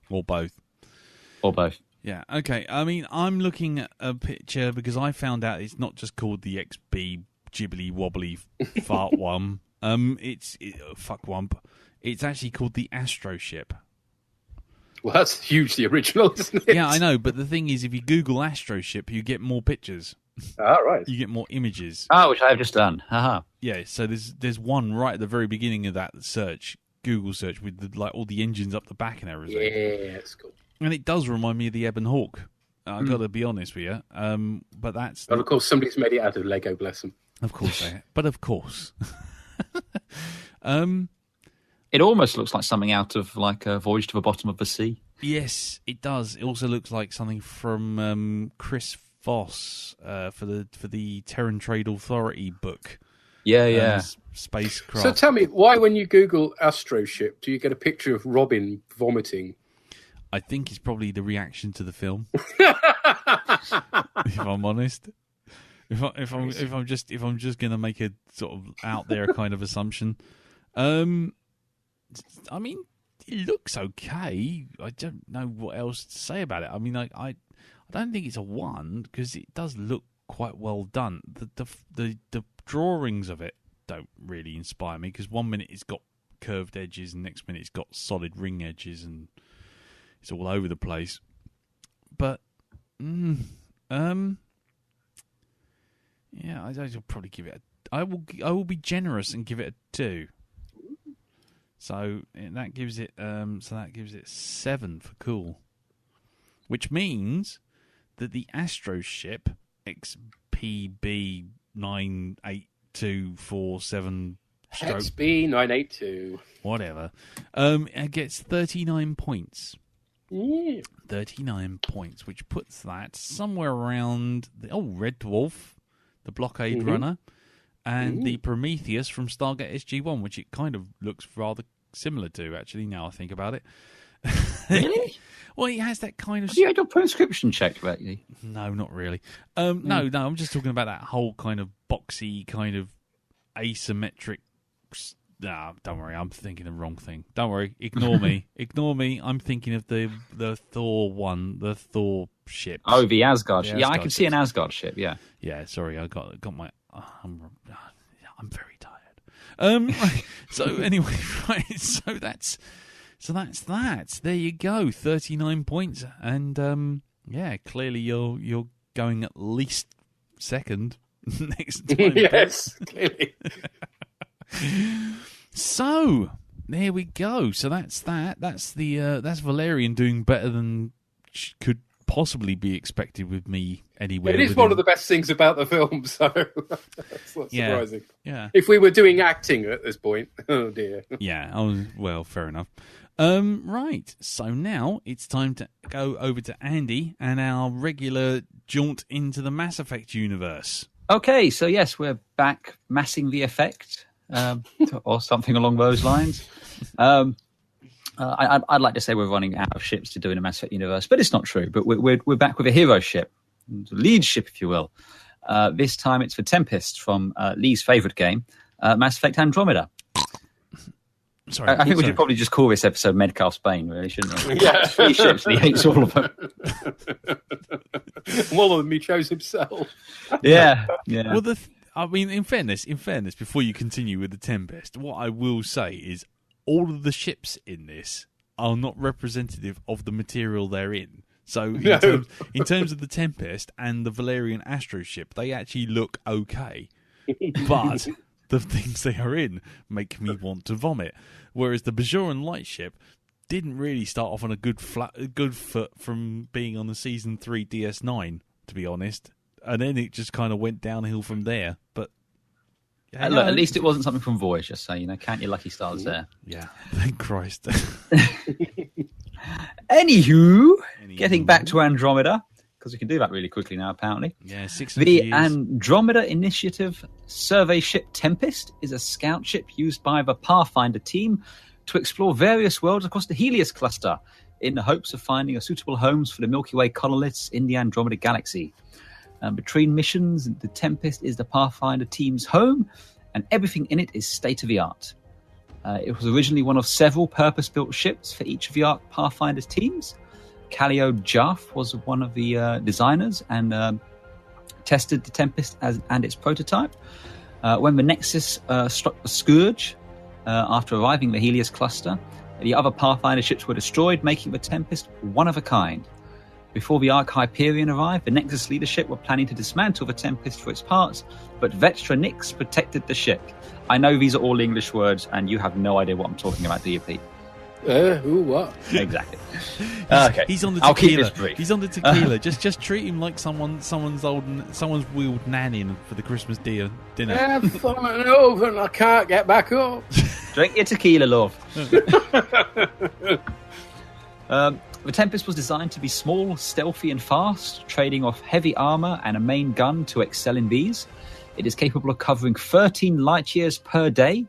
Or both. Yeah, okay. I mean, I'm looking at a picture because I found out it's not just called the XB Jibbly Wobbly Fart Wump. Fuck Wump. It's actually called the Astroship. Well, that's hugely original, isn't it? Yeah, I know, but the thing is, if you Google Astroship, you get more pictures. Right. You get more images. Which I have just done. Haha. Yeah, so there's one right at the very beginning of that search, Google search, with all the engines up the back and everything. Yeah, that's cool. And it does remind me of the Ebon Hawk I've got to be honest with you. But that's... And of course, somebody's made it out of Lego, bless them. Of course, but of course. It almost looks like something out of like a Voyage to the Bottom of the Sea. Yes, it does. It also looks like something from Chris Voss for the Terran Trade Authority book. Yeah. Spacecraft. So tell me, why when you Google Astroship, do you get a picture of Robin vomiting? I think it's probably the reaction to the film. If I'm honest. If I'm just gonna make a sort of out there kind of assumption. I mean, it looks okay. I don't know what else to say about it. I mean, I don't think it's a 1 because it does look quite well done. The drawings of it don't really inspire me because 1 minute it's got curved edges and next minute it's got solid ring edges and it's all over the place. But yeah, I'll probably give it I will be generous and give it a 2. So that gives it 7 for cool, which means that the Astroship XPB98247 XB982 whatever it gets 39 points. Yeah. 39 points, which puts that somewhere around the Red Dwarf, the Blockade Runner, and the Prometheus from Stargate SG-1, which it kind of looks rather similar to, actually, now I think about it. Really? Well, it has that kind of... Have you had your prescription checked lately? No, not really. No, I'm just talking about that whole kind of boxy, kind of asymmetric... Nah, don't worry, I'm thinking the wrong thing. Don't worry, ignore me. Ignore me, I'm thinking of the Thor one, the Thor ship. Oh, the Asgard ship. Yeah, I can see an Asgard ship, yeah. Yeah, sorry, I got my... I'm very tired. So anyway, right, so that's that. There you go, 39 points. And yeah, clearly you're going at least second next time. Yes, clearly. So there we go. So that's that. That's Valerian doing better than could possibly be expected with me anywhere. It is one of the best things about the film, so that's not surprising. Yeah. If we were doing acting at this point, oh dear. Yeah. Well, fair enough. Right. So now it's time to go over to Andy and our regular jaunt into the Mass Effect universe. Okay, so yes, we're back massing the effect. Or something along those lines. I'd like to say we're running out of ships to do in the Mass Effect universe, but it's not true. But we're back with a hero ship, the lead ship, if you will. This time it's for Tempest from Lee's favourite game, Mass Effect Andromeda. Sorry, I think we should probably just call this episode Medcal Spain, really, shouldn't we? Yeah. 3 ships, and he hates all of them. One of them he chose himself. Yeah. Well, I mean, in fairness, before you continue with the Tempest, what I will say is all of the ships in this are not representative of the material they're in. So in terms of the Tempest and the Valerian Astroship, they actually look okay. But the things they are in make me want to vomit. Whereas the Bajorian Lightship didn't really start off on a good foot from being on the Season 3 DS9, to be honest. And then it just kind of went downhill from there. But look, at least it wasn't something from Voyager, so, count your lucky stars there. Yeah, thank Christ. Anywho, getting back to Andromeda, because we can do that really quickly now, apparently. Yeah, 6 The years. Andromeda Initiative survey ship Tempest is a scout ship used by the Pathfinder team to explore various worlds across the Helios cluster in the hopes of finding a suitable homes for the Milky Way colonists in the Andromeda galaxy. Between missions, the Tempest is the Pathfinder team's home, and everything in it is state-of-the-art. It was originally one of several purpose-built ships for each of the ARC Pathfinder's teams. Callio Jaff was one of the designers and tested the Tempest and its prototype. When the Nexus struck the Scourge after arriving at the Helios cluster, the other Pathfinder ships were destroyed, making the Tempest one of a kind. Before the Ark Hyperion arrived, the Nexus leadership were planning to dismantle the Tempest for its parts, but Vetra Nix protected the ship. I know these are all English words, and you have no idea what I'm talking about, do you, Pete? What? Exactly. Okay. He's on the I'll keep tequila. this brief. He's on the tequila. Just treat him like someone's wheeled nanny in for the Christmas dinner. I've fallen over and I can't get back up. Drink your tequila, love. The Tempest was designed to be small, stealthy, and fast, trading off heavy armor and a main gun to excel in these. It is capable of covering 13 light years per day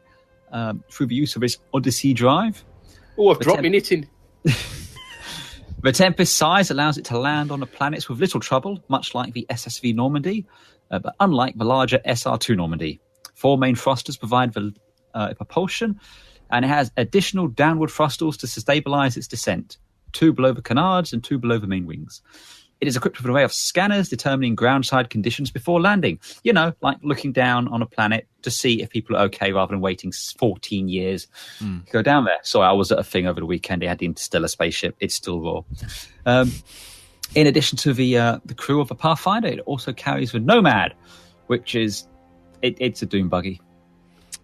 through the use of its Odyssey drive. Oh, I've dropped my knitting. The Tempest size allows it to land on the planets with little trouble, much like the SSV Normandy, but unlike the larger SR2 Normandy. 4 main thrusters provide the propulsion, and it has additional downward thrusters to stabilize its descent. 2 below the canards and 2 below the main wings. It is equipped with an array of scanners determining groundside conditions before landing. You know, like looking down on a planet to see if people are okay rather than waiting 14 years to go down there. Sorry, I was at a thing over the weekend. They had the Interstellar spaceship. It's still raw. In addition to the crew of a Pathfinder, it also carries the Nomad, which is it's a Doom buggy.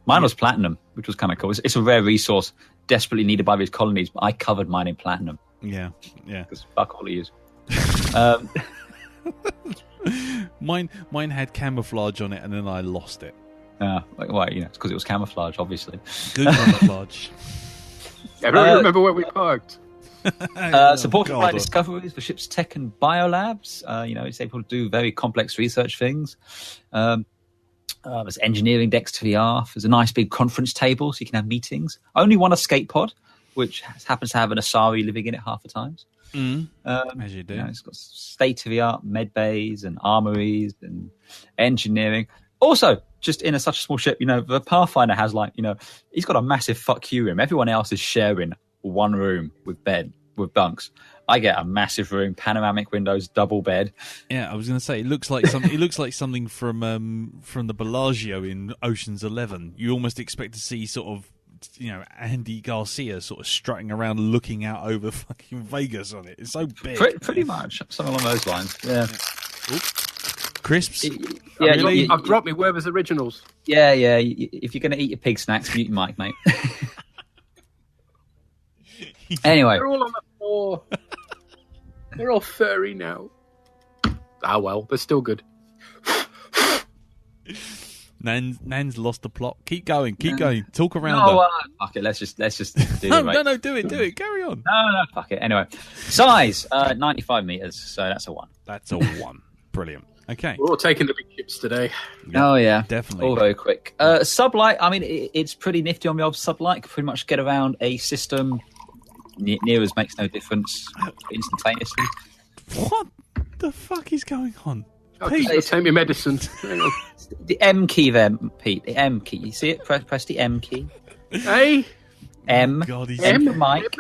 Mine was Platinum, which was kind of cool. It's a rare resource desperately needed by these colonies, but I covered mine in Platinum. Yeah. Because fuck all of you. Mine had camouflage on it, and then I lost it. Well, it's because it was camouflage, obviously. Good camouflage. I don't remember where we parked. Supported by discoveries for ship's tech and biolabs, it's able to do very complex research things. There's engineering decks to the aft. There's a nice big conference table so you can have meetings. Only one escape pod, which happens to have an Asari living in it half the times. As you do. It's got state-of-the-art med bays and armories and engineering. Also, just in such a small ship, the Pathfinder has he's got a massive fuck you room. Everyone else is sharing one room with bunks. I get a massive room, panoramic windows, double bed. Yeah, I was going to say it looks like something from the Bellagio in Ocean's 11. You almost expect to see sort of Andy Garcia sort of strutting around looking out over fucking Vegas on it. It's so big. Pretty much, something along those lines. Yeah. Crisps. Yeah, I've dropped me Werther's Originals. Yeah. If you're going to eat your pig snacks, mute your mic, mate. Anyway. They're all on the floor. They're all furry now. Ah, well, they're still good. Nan's lost the plot. Keep going. Talk around No, her. fuck it. Let's just do No, it. Right. no, do it. Carry on. No, fuck it. Anyway, size 95 meters, so that's a 1. That's a 1. Brilliant. Okay. We're all taking the big ships today. Oh yeah, definitely. All very quick. Sublight. I mean, it's pretty nifty on the old sublight. Pretty much get around a system. Near us makes no difference instantaneously. What the fuck is going on? Pete, take me medicine. The M key there, Pete. The M key. You see it? Press the M key. Hey. M. God, he's M for Mike.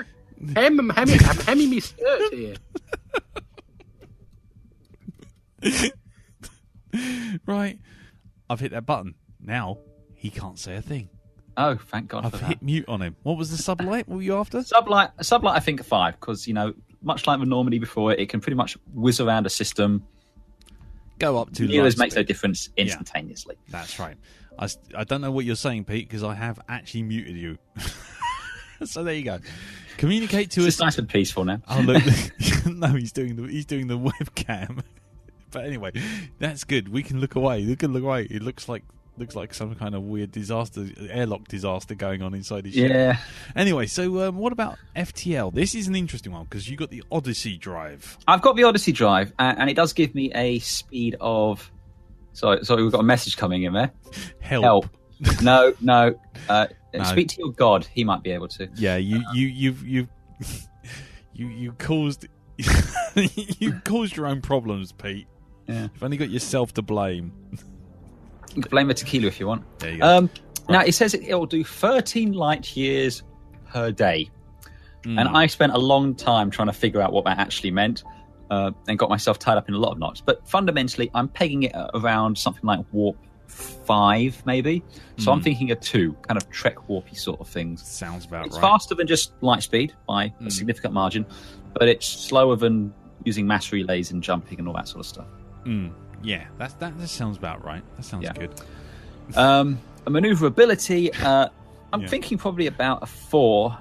I'm hemming me skirt here. Right. I've hit that button. Now he can't say a thing. Oh, thank God I've for that. hit mute on him. What was the sublight? What were you after? Sublight, I think, 5, because, much like the Normandy before it can pretty much whiz around a system. Go up to Nearest makes no difference instantaneously. Yeah, that's right. I don't know what you're saying, Pete, because I have actually muted you. So there you go. Communicate to us. It's nice and peaceful now. Oh look, no, he's doing the webcam. But anyway, that's good. We can look away. We can look away. It looks like some kind of weird airlock disaster going on inside his ship. Yeah. Anyway, so what about FTL? This is an interesting one because you got the Odyssey drive. I've got the Odyssey drive, and it does give me a speed of. Sorry, we've got a message coming in there. Help. No. No. Speak to your god. He might be able to. Yeah, you caused you caused your own problems, Pete. Yeah. You've only got yourself to blame. You can blame the tequila if you want. There you go. Now, it says it will do 13 light years per day. And I spent a long time trying to figure out what that actually meant and got myself tied up in a lot of knots. But fundamentally, I'm pegging it around something like warp 5, maybe. So I'm thinking a 2, kind of Trek warpy sort of things. Sounds about it's right. Faster than just light speed by a significant margin, but it's slower than using mass relays and jumping and all that sort of stuff. Yeah, that sounds about right. That sounds good. A maneuverability, I'm thinking probably about a 4.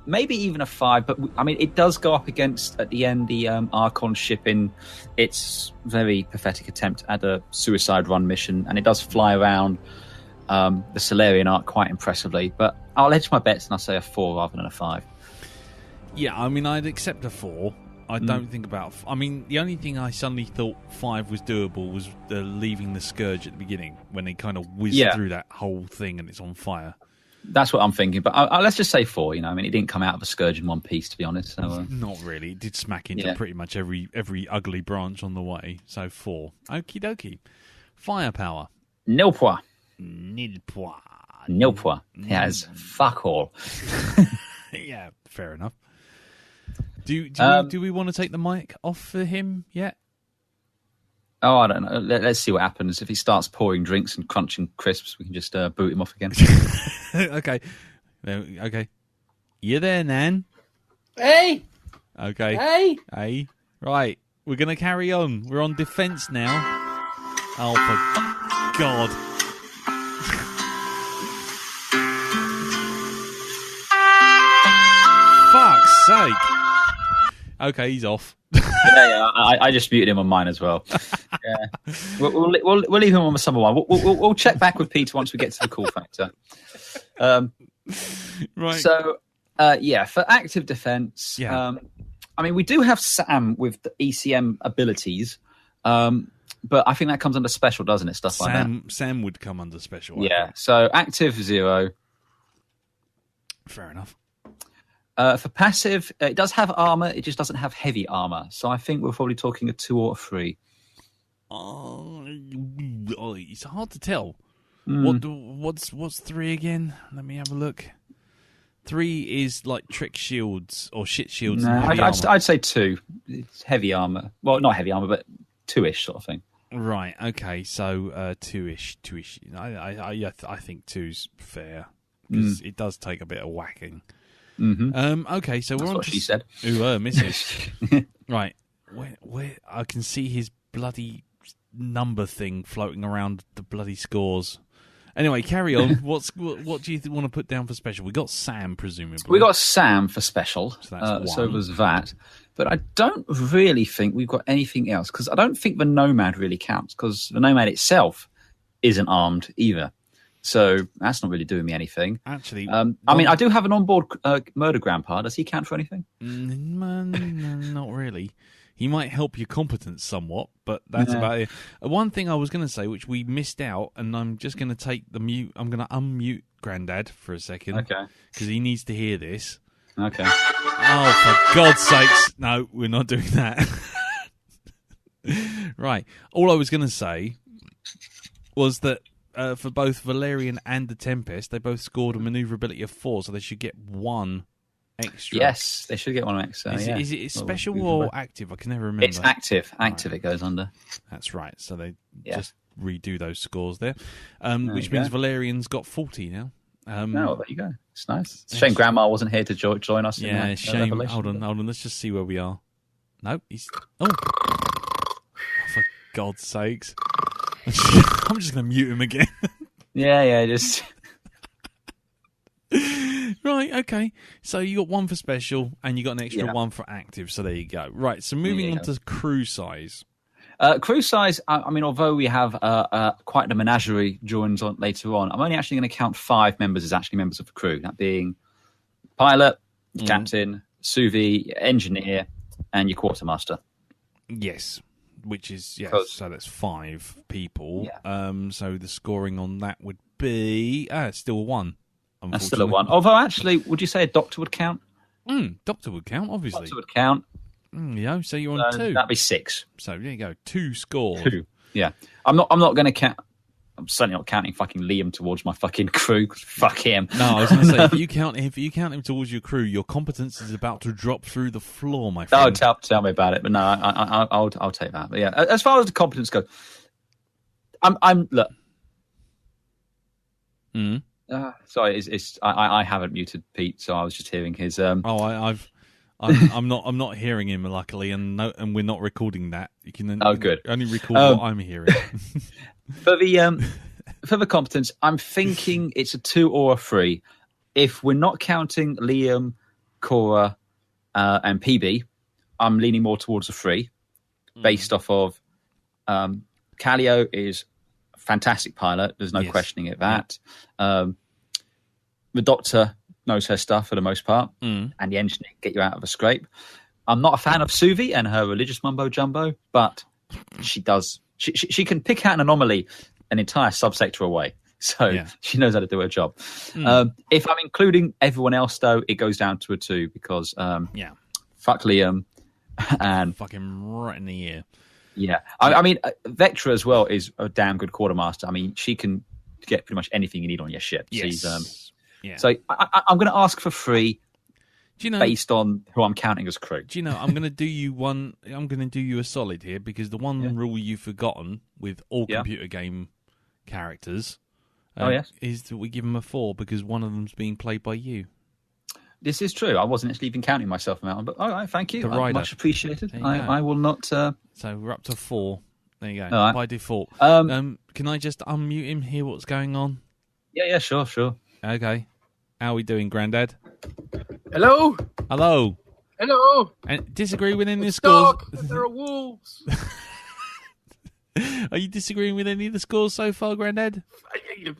maybe even a 5. But I mean, it does go up against at the end the Archon ship in its very pathetic attempt at a suicide run mission, and it does fly around the Solarian arc quite impressively. But I'll hedge my bets and I'll say a 4 rather than a 5. Yeah, I mean, I'd accept a 4. I don't think about... I mean, the only thing I suddenly thought 5 was doable was leaving the Scourge at the beginning, when they kind of whizzed through that whole thing and it's on fire. That's what I'm thinking. But let's just say 4, I mean, it didn't come out of a Scourge in one piece, to be honest. So, Not really. It did smack into pretty much every ugly branch on the way. So 4. Okie dokie. Firepower. Nil point. Nil point. Nil point. He has fuck all. Yeah, fair enough. Do we want to take the mic off for him yet? Oh, I don't know. Let's see what happens. If he starts pouring drinks and crunching crisps, we can just boot him off again. Okay. Okay. You there, Nan? Hey! Okay. Hey! Right. We're going to carry on. We're on defense now. Oh, for God. Fuck's sake. Okay, he's off. Yeah. I just muted him on mine as well. Yeah, we'll leave him on the summer one. We'll check back with Peter once we get to the cool factor. Right. So, for active defense, I mean, we do have Sam with the ECM abilities, but I think that comes under special, doesn't it? Stuff like that. Sam would come under special. Yeah. So active 0. Fair enough. For passive, it does have armor. It just doesn't have heavy armor. So I think we're probably talking a 2 or a 3. It's hard to tell. What's 3 again? Let me have a look. 3 is like trick shields or shit shields. No, I'd say 2. It's heavy armor. Well, not heavy armor, but 2-ish sort of thing. Right. Okay. So 2-ish. I think 2's fair because it does take a bit of whacking. Mm-hmm. Okay, so That's we're on what she said. Ooh, misses. Right, where I can see his bloody number thing floating around the bloody scores. Anyway, carry on. What do you want to put down for special? We got Sam, presumably. We got Sam for special. So that's 1. So was that. But I don't really think we've got anything else because I don't think the Nomad really counts because the Nomad itself isn't armed either. So that's not really doing me anything. Actually, I mean, I do have an onboard murder grandpa. Does he count for anything? Not really. He might help your competence somewhat, but that's about it. One thing I was going to say, which we missed out, and I'm just going to take the mute. I'm going to unmute Grandad for a second. Okay. Because he needs to hear this. Okay. Oh, for God's sakes. No, we're not doing that. Right. All I was going to say was that for both Valerian and the Tempest, they both scored a maneuverability of 4, so they should get 1 extra. Yes, they should get 1 extra. Is it special or active? I can never remember. It's active. Active, right. It goes under. That's right. So they just redo those scores there, which means Valerian's got 40 now. There you go. It's nice. It's a shame Grandma wasn't here to join us. Yeah, in shame. Hold on. Let's just see where we are. Nope. He's... Oh, for God's sakes. I'm just going to mute him again. Just... Right, okay. So you got 1 for special, and you got an extra 1 for active, so there you go. Right, so moving on to crew size. Crew size, I mean, although we have quite a menagerie joins on later on, I'm only actually going to count 5 members as actually members of the crew, that being pilot, captain, sous vide, engineer, and your quartermaster. Yes. Which is, so that's 5 people. Yeah. So the scoring on that would be still a 1. That's still a 1. Although, actually, would you say a doctor would count? Doctor would count, obviously. Doctor would count. So you're on 2. That'd be 6. So there you go, 2 scores. 2. Yeah. I'm not going to count. I'm certainly not counting fucking Liam towards my fucking crew. Fuck him. No, I was going to say if you count him towards your crew, your competence is about to drop through the floor, my friend. Oh, tell me about it. But no, I'll take that. But yeah, as far as the competence goes, I'm look. Sorry, I haven't muted Pete, so I was just hearing his. I'm not hearing him, luckily, and we're not recording that. You can good. Only record what I'm hearing. For the competence, I'm thinking it's a 2 or a 3. If we're not counting Liam Cora, and PB, I'm leaning more towards a 3, based off of Callio is a fantastic pilot. There's no questioning it. That the Doctor knows her stuff for the most part, and the engineer can get you out of a scrape. I'm not a fan of Suvi and her religious mumbo jumbo, but she does. She can pick out an anomaly an entire subsector away. So she knows how to do her job. If I'm including everyone else, though, it goes down to a 2 because fuck Liam and fucking right in the ear. Yeah, I mean, Vectra as well is a damn good quartermaster. I mean, she can get pretty much anything you need on your ship. Yes. So I'm going to ask for 3. Do you know, based on who I'm counting as crew. Do you know, I'm going to do you one. I'm going to do you a solid here because the one rule you've forgotten with all computer game characters is that we give them a 4 because one of them's being played by you. This is true. I wasn't actually even counting myself on that one, but all right, thank you. Much appreciated. I will not. So we're up to 4. There you go. Right. By default. Can I just unmute him? Hear what's going on? Yeah, sure. Okay. How are we doing, Grandad? Hello. And disagree with any of the scores? There are wolves. Are you disagreeing with any of the scores so far, Grandad?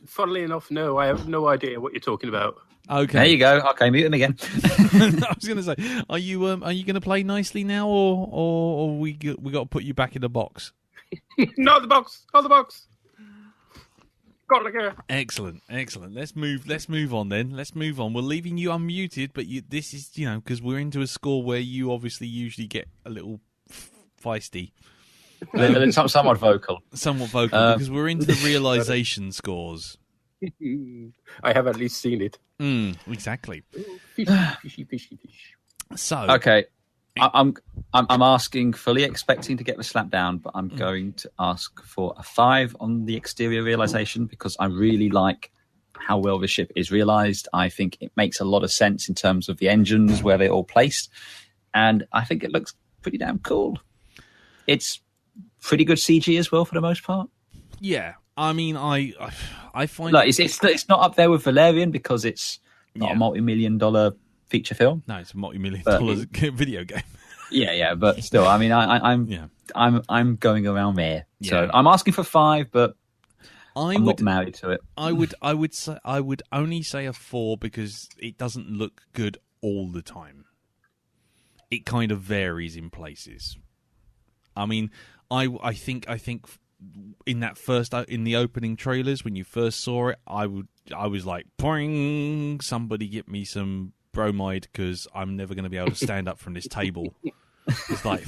Funnily enough, no. I have no idea what you're talking about. Okay. There you go. Okay, mute him again. I was going to say, are you going to play nicely now, or we got to put you back in the box? Not the box. Got it again. Excellent. Let's move on then. We're leaving you unmuted, but this is because we're into a score where you obviously usually get a little feisty. Somewhat vocal. Because we're into the realization scores. I have at least seen it. Exactly. Fishy. So okay, I'm asking, fully expecting to get the slap down, but I'm going to ask for a 5 on the exterior realization because I really like how well the ship is realized. I think it makes a lot of sense in terms of the engines, where they're all placed, and I think it looks pretty damn cool. It's pretty good CG as well for the most part. Yeah, I mean, I find it's not up there with Valerian because it's not a multi-million-dollar feature film. No, it's a multi-million-dollar video game. Yeah, but still, I mean, I'm going around there. Yeah. So I'm asking for 5, but I'm not married to it. I would only say a 4 because it doesn't look good all the time. It kind of varies in places. I mean, I think in the opening trailers when you first saw it, I was like, "Boing! Somebody get me some bromide because I'm never going to be able to stand up from this table." It's like,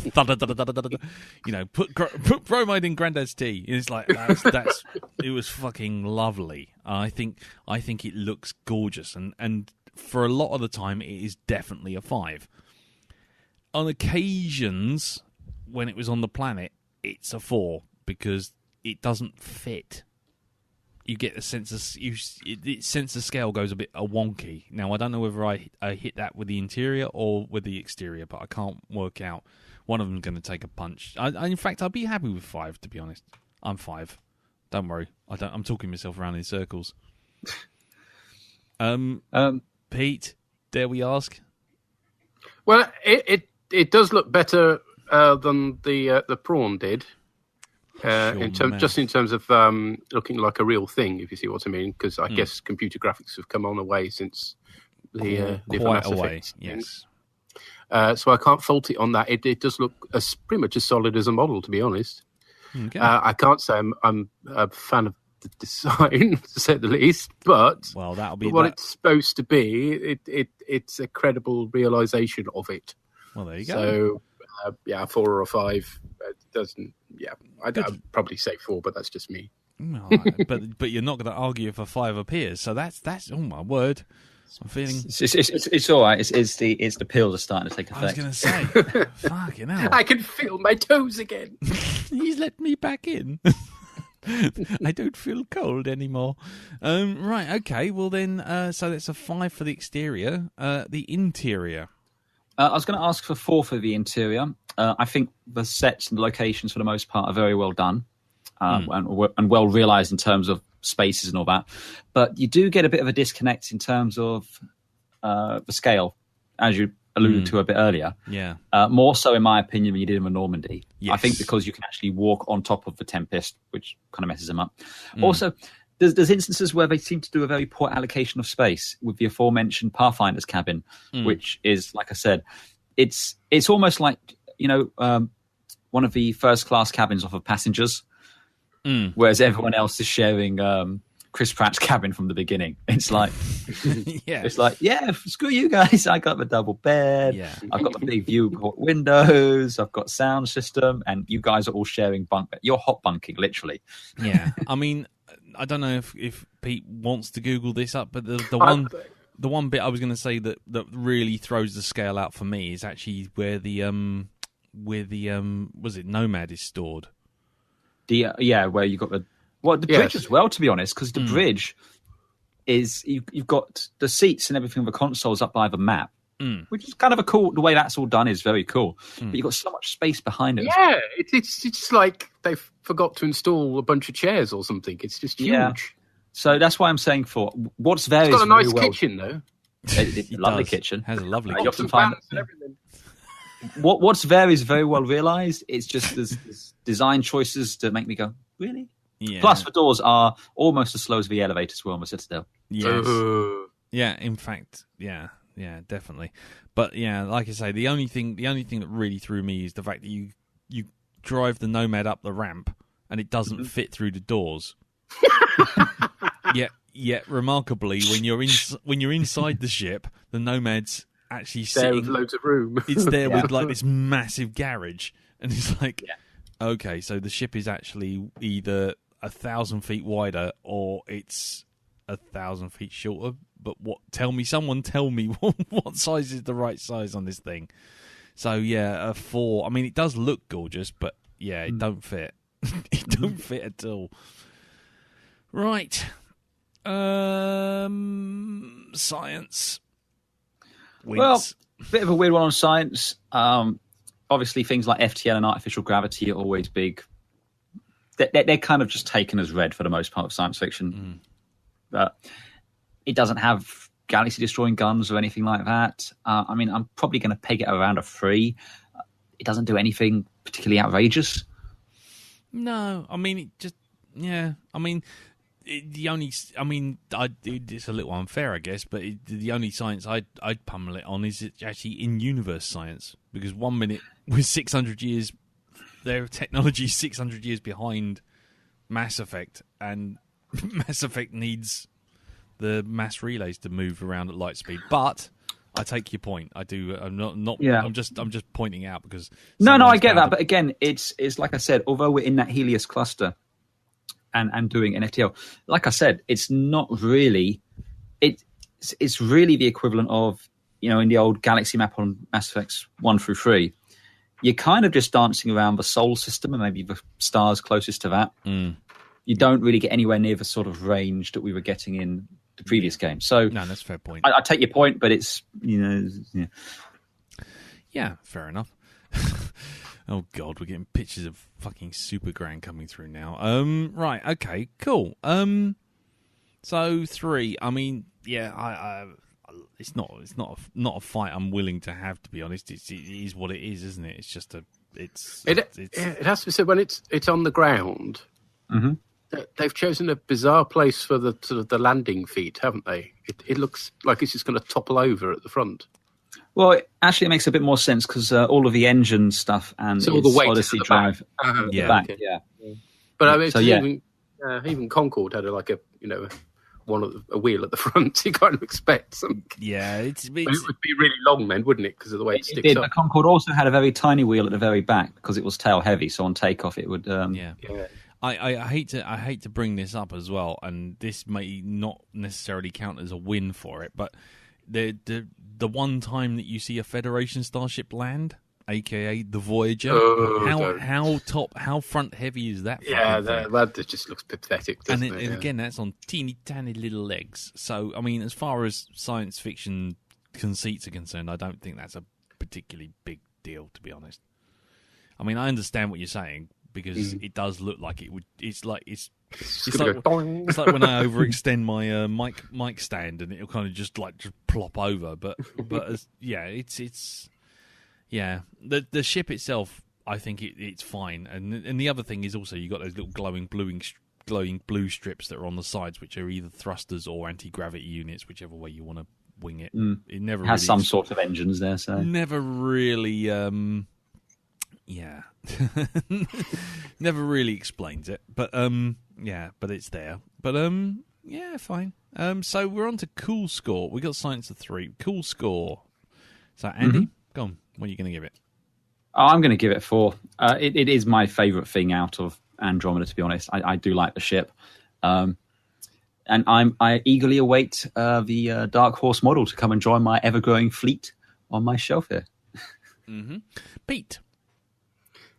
put bromide in Grandad's tea. It's like that's it was fucking lovely. I think it looks gorgeous, and for a lot of the time, it is definitely a 5. On occasions, when it was on the planet, it's a 4 because it doesn't fit. You get a sense of scale goes a bit wonky. Now I don't know whether I hit that with the interior or with the exterior, but I can't work out. One of them's going to take a punch. In fact, I'd be happy with 5, to be honest. I'm 5. Don't worry. I'm talking myself around in circles. Pete, dare we ask? Well, it does look better than the prawn did. In terms of looking like a real thing, if you see what I mean, because I guess computer graphics have come on a way since the Mass Effect. Yes. So I can't fault it on that. It does look pretty much as solid as a model, to be honest. Okay. I can't say I'm a fan of the design, to say the least, but that'll be what it's supposed to be. It's a credible realization of it. Well, there you go. So, 4 or a 5. It doesn't. Yeah, I'd probably say 4, but that's just me. but you're not going to argue if a 5 appears. So that's. Oh my word! I'm feeling. It's all right. It's the pills are starting to take effect. I was going to say, fucking hell! I can feel my toes again. He's let me back in. I don't feel cold anymore. Right. Okay. Well then. So that's a 5 for the exterior. The interior. I was going to ask for 4 for the interior. I think the sets and the locations, for the most part, are very well done and well realised in terms of spaces and all that. But you do get a bit of a disconnect in terms of the scale. as you alluded to a bit earlier. Yeah. More so, in my opinion, than you did in the Normandy. Yes. I think because you can actually walk on top of the Tempest, which kind of messes them up. Also, there's instances where they seem to do a very poor allocation of space with the aforementioned Pathfinder's cabin, which is, like I said, it's almost like, one of the first class cabins off of Passengers, whereas everyone else is sharing Chris Pratt's cabin from the beginning. It's like, it's like, screw you guys. I got the double bed. Yeah. I've got the big view windows. I've got sound system, and you guys are all sharing bunk. You're hot bunking, literally. Yeah. I mean, I don't know if Pete wants to Google this up, but the one bit I was going to say that really throws the scale out for me is actually where the was it Nomad is stored. Where you got the bridge as well, to be honest, because the bridge is you've got the seats and everything of the consoles up by the map, which is kind of the way that's all done is very cool. But you've got so much space behind it. Yeah, it's just like they forgot to install a bunch of chairs or something. It's just huge. Yeah. So that's why I'm saying what's very. It's got a nice kitchen though. Lovely kitchen. Has a lovely kitchen. You often find and everything. What's there is very well realised. It's just there's design choices that make me go, really? Yeah. Plus, the doors are almost as slow as the elevators were on the Citadel. Yes. Yeah, in fact, yeah, definitely. But yeah, like I say, the only thing that really threw me is the fact that you drive the Nomad up the ramp and it doesn't fit through the doors. Yet, remarkably, when you're inside the ship, the Nomad's actually there with loads of room. It's there with like this massive garage, and it's like, okay, so the ship is actually either 1,000 feet wider or it's 1,000 feet shorter. But someone tell me what size is the right size on this thing. So yeah, a 4. I mean, it does look gorgeous, but yeah, it don't fit. It don't fit at all. Right. Science. Wins. Well, a bit of a weird one on science. Obviously, things like FTL and artificial gravity are always big. They're kind of just taken as read for the most part of science fiction. But it doesn't have galaxy-destroying guns or anything like that. I mean, I'm probably going to peg it around a 3. It doesn't do anything particularly outrageous. No, I mean, it just... Yeah, I mean... it's a little unfair, I guess, but the only science I'd pummel it on is it's actually in-universe science, because 1 minute with 600 years, their technology is 600 years behind Mass Effect, and Mass Effect needs the mass relays to move around at light speed. But I take your point. I do. I'm not. Yeah. I'm just pointing out because. No, I get that, but again, it's like I said. Although we're in that Helios cluster. And doing an FTL. Like I said, it's not really... It's really the equivalent of, in the old galaxy map on Mass Effects 1 through 3. You're kind of just dancing around the Sol system and maybe the stars closest to that. You don't really get anywhere near the sort of range that we were getting in the previous game. So no, that's a fair point. I take your point, but it's, Yeah, fair enough. Oh, God, we're getting pictures of fucking Super Grand coming through now. Right, okay, cool. So 3, I mean, yeah, it's not a fight I'm willing to have, to be honest. It is what it is, isn't it? It's just it has to be said, when it's on the ground, they've chosen a bizarre place for the sort of the landing feet, haven't they? It looks like it's just going to topple over at the front. Well, actually, it makes a bit more sense because all of the engine stuff and so all the weight Odyssey drive, back. But I mean, even Concorde had a wheel at the front. You kind of expect something. Yeah, it would be really long then, wouldn't it? Because of the way it sticks up. But Concorde also had a very tiny wheel at the very back because it was tail heavy. So on takeoff, it would. I hate to bring this up as well, and this may not necessarily count as a win for it, but. The one time that you see a Federation starship land, aka the Voyager, how front heavy is that? Yeah, that just looks pathetic. Doesn't it? And again, that's on teeny tiny little legs. So I mean, as far as science fiction conceits are concerned, I don't think that's a particularly big deal, to be honest. I mean, I understand what you're saying, because it does look like it would. It's like It's like when I overextend my mic stand and it'll kind of just plop over. But it's the ship itself. I think it's fine, and the other thing is also you got those little glowing blue strips that are on the sides, which are either thrusters or anti-gravity units, whichever way you want to wing it. It never has really some sort of engines there, so never really never really explains it, but but it's there. But fine. So we're on to cool score. We got science of 3. Cool score. So Andy, go on. What are you going to give it? Oh, I'm going to give it 4. It is my favourite thing out of Andromeda, to be honest. I do like the ship. And I eagerly await the Dark Horse model to come and join my ever-growing fleet on my shelf here. Pete?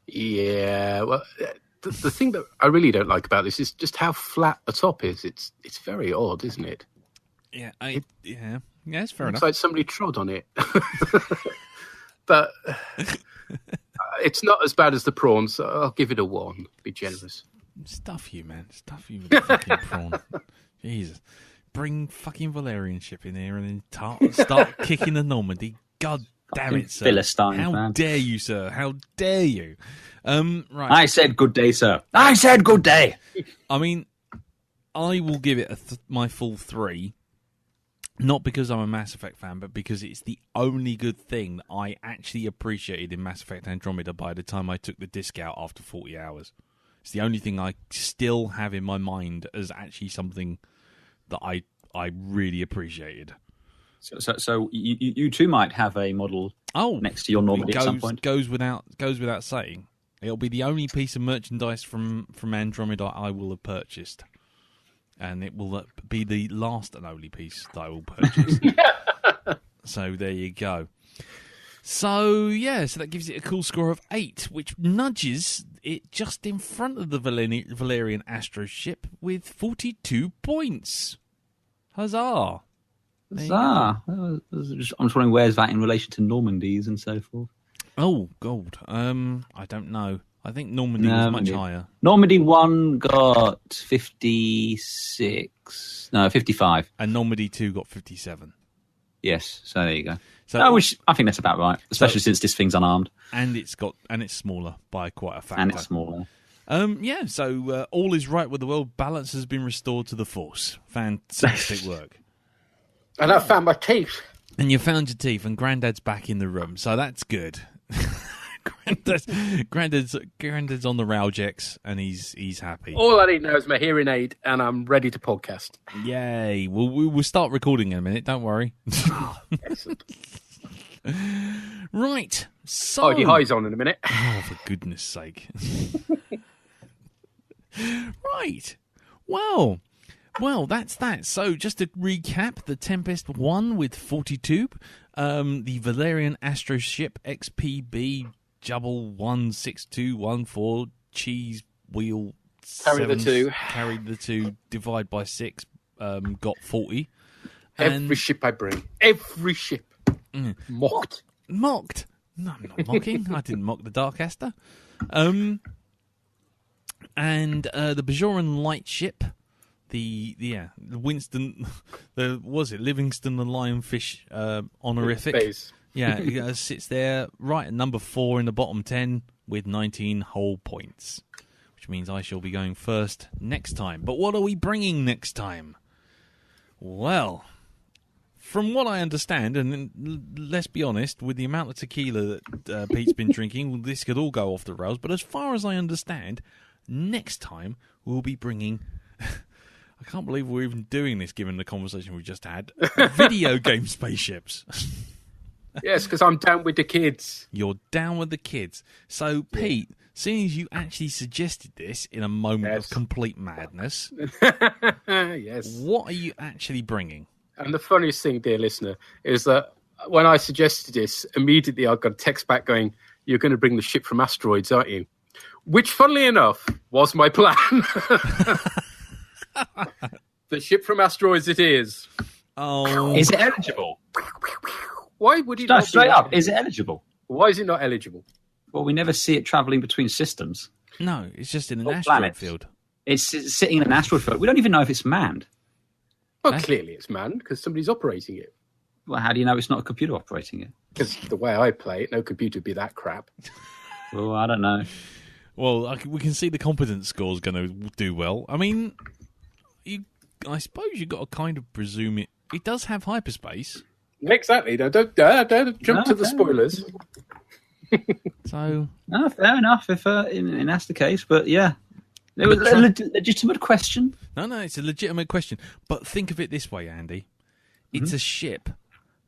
Yeah, well, the thing that I really don't like about this is just how flat the top is. It's very odd, isn't it? Yeah, it's fair enough. It's like somebody trod on it. But it's not as bad as the prawns, so I'll give it a 1. Be generous. Stuff you, man. Stuff you with the fucking prawn. Jesus. Bring fucking Valerian ship in here and then start kicking the Normandy. God damn it, sir. Philistine, How man. dare you, sir? How dare you? Right. I said good day, sir. I said good day. I mean, I will give it my full 3. Not because I'm a Mass Effect fan, but because it's the only good thing that I actually appreciated in Mass Effect Andromeda by the time I took the disc out after 40 hours. It's the only thing I still have in my mind as actually something that I really appreciated. So you too might have a model next to your Normandy at some point. Goes without saying. It'll be the only piece of merchandise from Andromeda I will have purchased. And it will be the last and only piece that I will purchase. So there you go. So that gives it a cool score of 8, which nudges it just in front of the Valerian Astroship with 42 points. Huzzah! Huzzah! I'm just wondering where's that in relation to Normandies and so forth. Oh, gold. I don't know. I think Normandy was much higher. Normandy 1 got 56. No, 55. And Normandy 2 got 57. Yes, so there you go. So, I think that's about right, especially since this thing's unarmed. And it's smaller by quite a factor. And it's smaller. So all is right with the world. Balance has been restored to the Force. Fantastic work. And I found my teeth. And you found your teeth, and Grandad's back in the room, so that's good. Grandad's on the Raljex, and he's happy. All I need now is my hearing aid, and I'm ready to podcast. Yay! We'll start recording in a minute. Don't worry. Right. So, your high's on in a minute. Oh, for goodness sake! Right. Well, that's that. So, just to recap, the Tempest won with 42. The Valerian Astroship XPB Jubble 16214 cheese wheel carried the 2 divide by 6 got 40. Every ship I bring, every ship mocked. No, I'm not mocking. I didn't mock the Darkcaster. And the Bajorian lightship, the Winston, Livingston the Lionfish honorific. Base. Yeah, it sits there right at number 4 in the bottom 10 with 19 whole points, which means I shall be going first next time. But what are we bringing next time? Well, from what I understand, and let's be honest, with the amount of tequila that Pete's been drinking, this could all go off the rails. But as far as I understand, next time we'll be bringing... I can't believe we're even doing this, given the conversation we just had. Video game spaceships. Yes, because I'm down with the kids. You're down with the kids. So, Pete, seeing as you actually suggested this in a moment of complete madness, yes, what are you actually bringing? And the funniest thing, dear listener, is that when I suggested this, immediately I got a text back going, "You're going to bring the ship from asteroids, aren't you?" Which, funnily enough, was my plan. The ship from asteroids it is. Oh, is it eligible? Why would it not straight be up? Is it eligible? Why is it not eligible? Well, we never see it travelling between systems. No, it's just in an Or asteroid planet. field. It's sitting in an asteroid field. We don't even know if it's manned. Well, clearly it's manned because somebody's operating it. Well, how do you know it's not a computer operating it? Because the way I play it, no computer would be that crap. Well, I don't know. Well, we can see the competence score's going to do well. I mean, I suppose you've got to kind of presume it does have hyperspace. Exactly. No, don't jump to the spoilers. So, No, fair enough if that's the case. But yeah, it was a legitimate question. No, it's a legitimate question. But think of it this way, Andy. It's a ship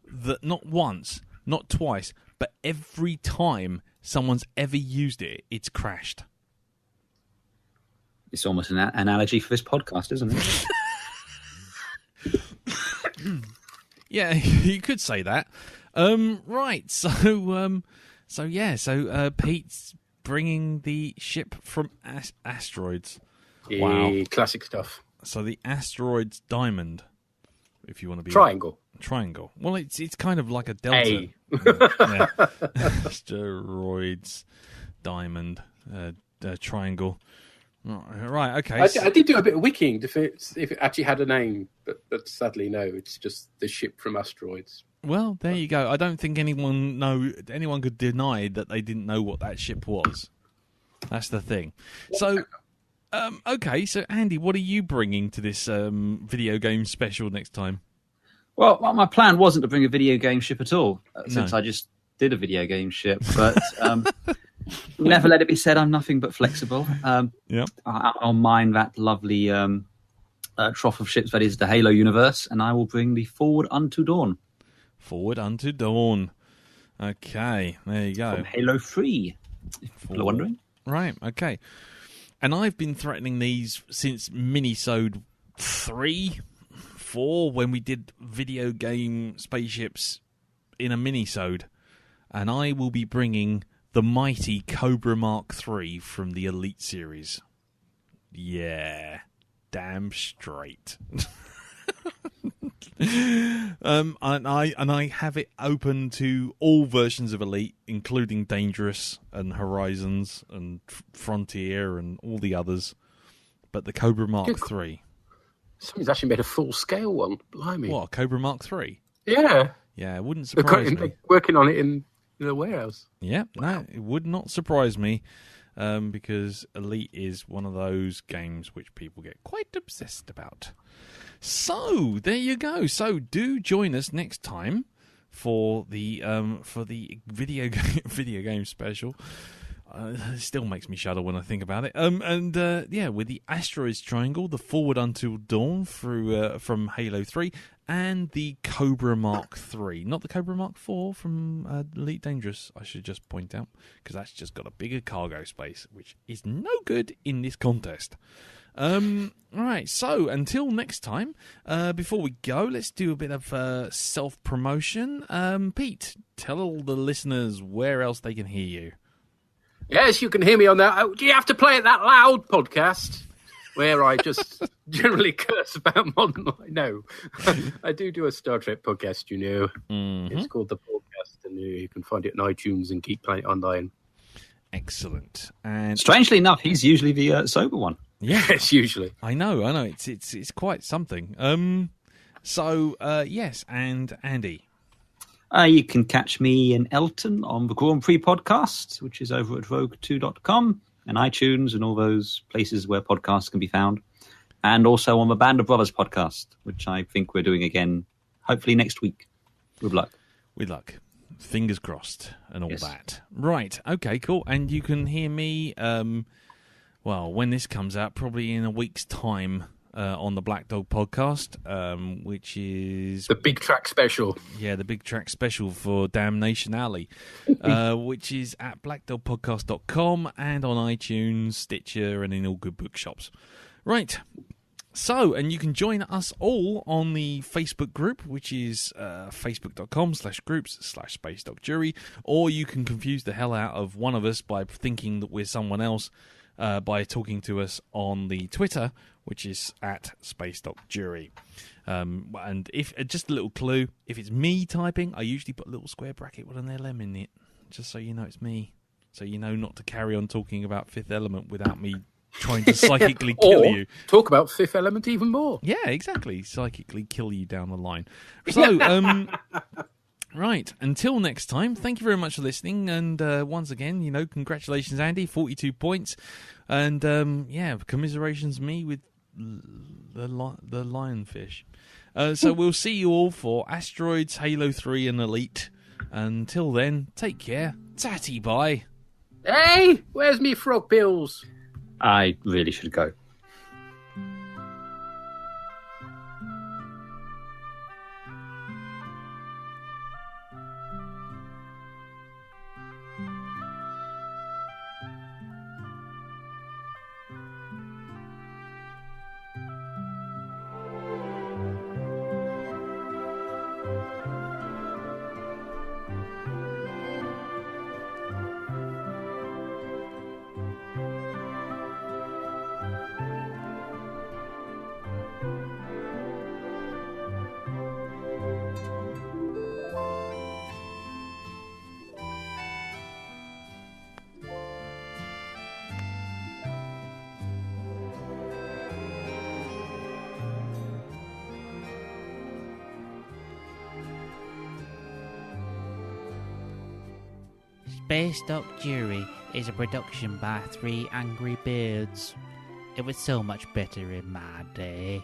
that not once, not twice, but every time someone's ever used it, it's crashed. It's almost an analogy for this podcast, isn't it? Yeah, you could say that. Right, so Pete's bringing the ship from asteroids. Wow. Classic stuff. So the asteroid's diamond, if you want to be... Triangle. Well, it's kind of like a delta. Yeah. Asteroids, diamond, triangle. Right, okay. I did do a bit of wiking if it actually had a name, but sadly no, it's just the ship from asteroids. Well, there you go. I don't think anyone could deny that they didn't know what that ship was. That's the thing. So, okay. So, Andy, what are you bringing to this video game special next time? Well, my plan wasn't to bring a video game ship at all, since I just did a video game ship. But never let it be said I'm nothing but flexible. I'll mine that lovely trough of ships that is the Halo universe, and I will bring the Forward Unto Dawn. Forward Unto Dawn. Okay, there you go. From Halo 3, if people are wondering. Right, okay. And I've been threatening these since Minisode 3, 4, when we did video game spaceships in a Minisode. And I will be bringing the mighty Cobra Mark III from the Elite series. Yeah, damn straight. And I have it open to all versions of Elite, including Dangerous and Horizons and Frontier and all the others. But the Cobra Mark III. Somebody's actually made a full-scale one. Blimey. What, Cobra Mark III? Yeah. Yeah, it wouldn't surprise me. They're working on it in the warehouse. Yeah, no, it would not surprise me. Because Elite is one of those games which people get quite obsessed about. So there you go. So do join us next time for the video game special. It still makes me shudder when I think about it. With the Asteroids Triangle, the Forward Until Dawn from Halo 3, and the Cobra Mark III. Not the Cobra Mark IV from Elite Dangerous, I should just point out, because that's just got a bigger cargo space, which is no good in this contest. Right, so until next time, before we go, let's do a bit of self-promotion. Pete, tell all the listeners where else they can hear you. Yes, you can hear me on that. Oh, do you have to play it that loud podcast? Where I just generally curse about modern life. No, I do a Star Trek podcast, you know. Mm-hmm. It's called The Podcast, and you can find it on iTunes and keep playing it online. Excellent. And strangely enough, he's usually the sober one. Yeah, yes, usually. I know. It's quite something. Yes, and Andy. You can catch me in Elton on the Grand Prix podcast, which is over at rogue2.com and iTunes and all those places where podcasts can be found. And also on the Band of Brothers podcast, which I think we're doing again, hopefully next week. Good luck. With luck. Fingers crossed and all that. Right. Okay, cool. And you can hear me, when this comes out, probably in a week's time, on the Black Dog podcast, which is... The Big Track Special. Yeah, the Big Track Special for Damnation Alley, which is at blackdogpodcast.com and on iTunes, Stitcher, and in all good bookshops. Right. So, and you can join us all on the Facebook group, which is facebook.com/groups/SpaceDogJury, or you can confuse the hell out of one of us by thinking that we're someone else by talking to us on the Twitter, which is at SpaceDogJury. And if just a little clue, if it's me typing, I usually put a little square bracket with an LM in it, just so you know it's me. So you know not to carry on talking about Fifth Element without me trying to psychically kill or you. talk about Fifth Element even more. Yeah, exactly. Psychically kill you down the line. So, right. Until next time, thank you very much for listening. And once again, congratulations, Andy, 42 points. And commiserations me with the lionfish. So we'll see you all for Asteroids, Halo 3 and Elite. Until then, take care. Tatty bye. Hey, where's me frog pills? I really should go. Space Dock Jury is a production by 3 Angry Birds. It was so much better in my day.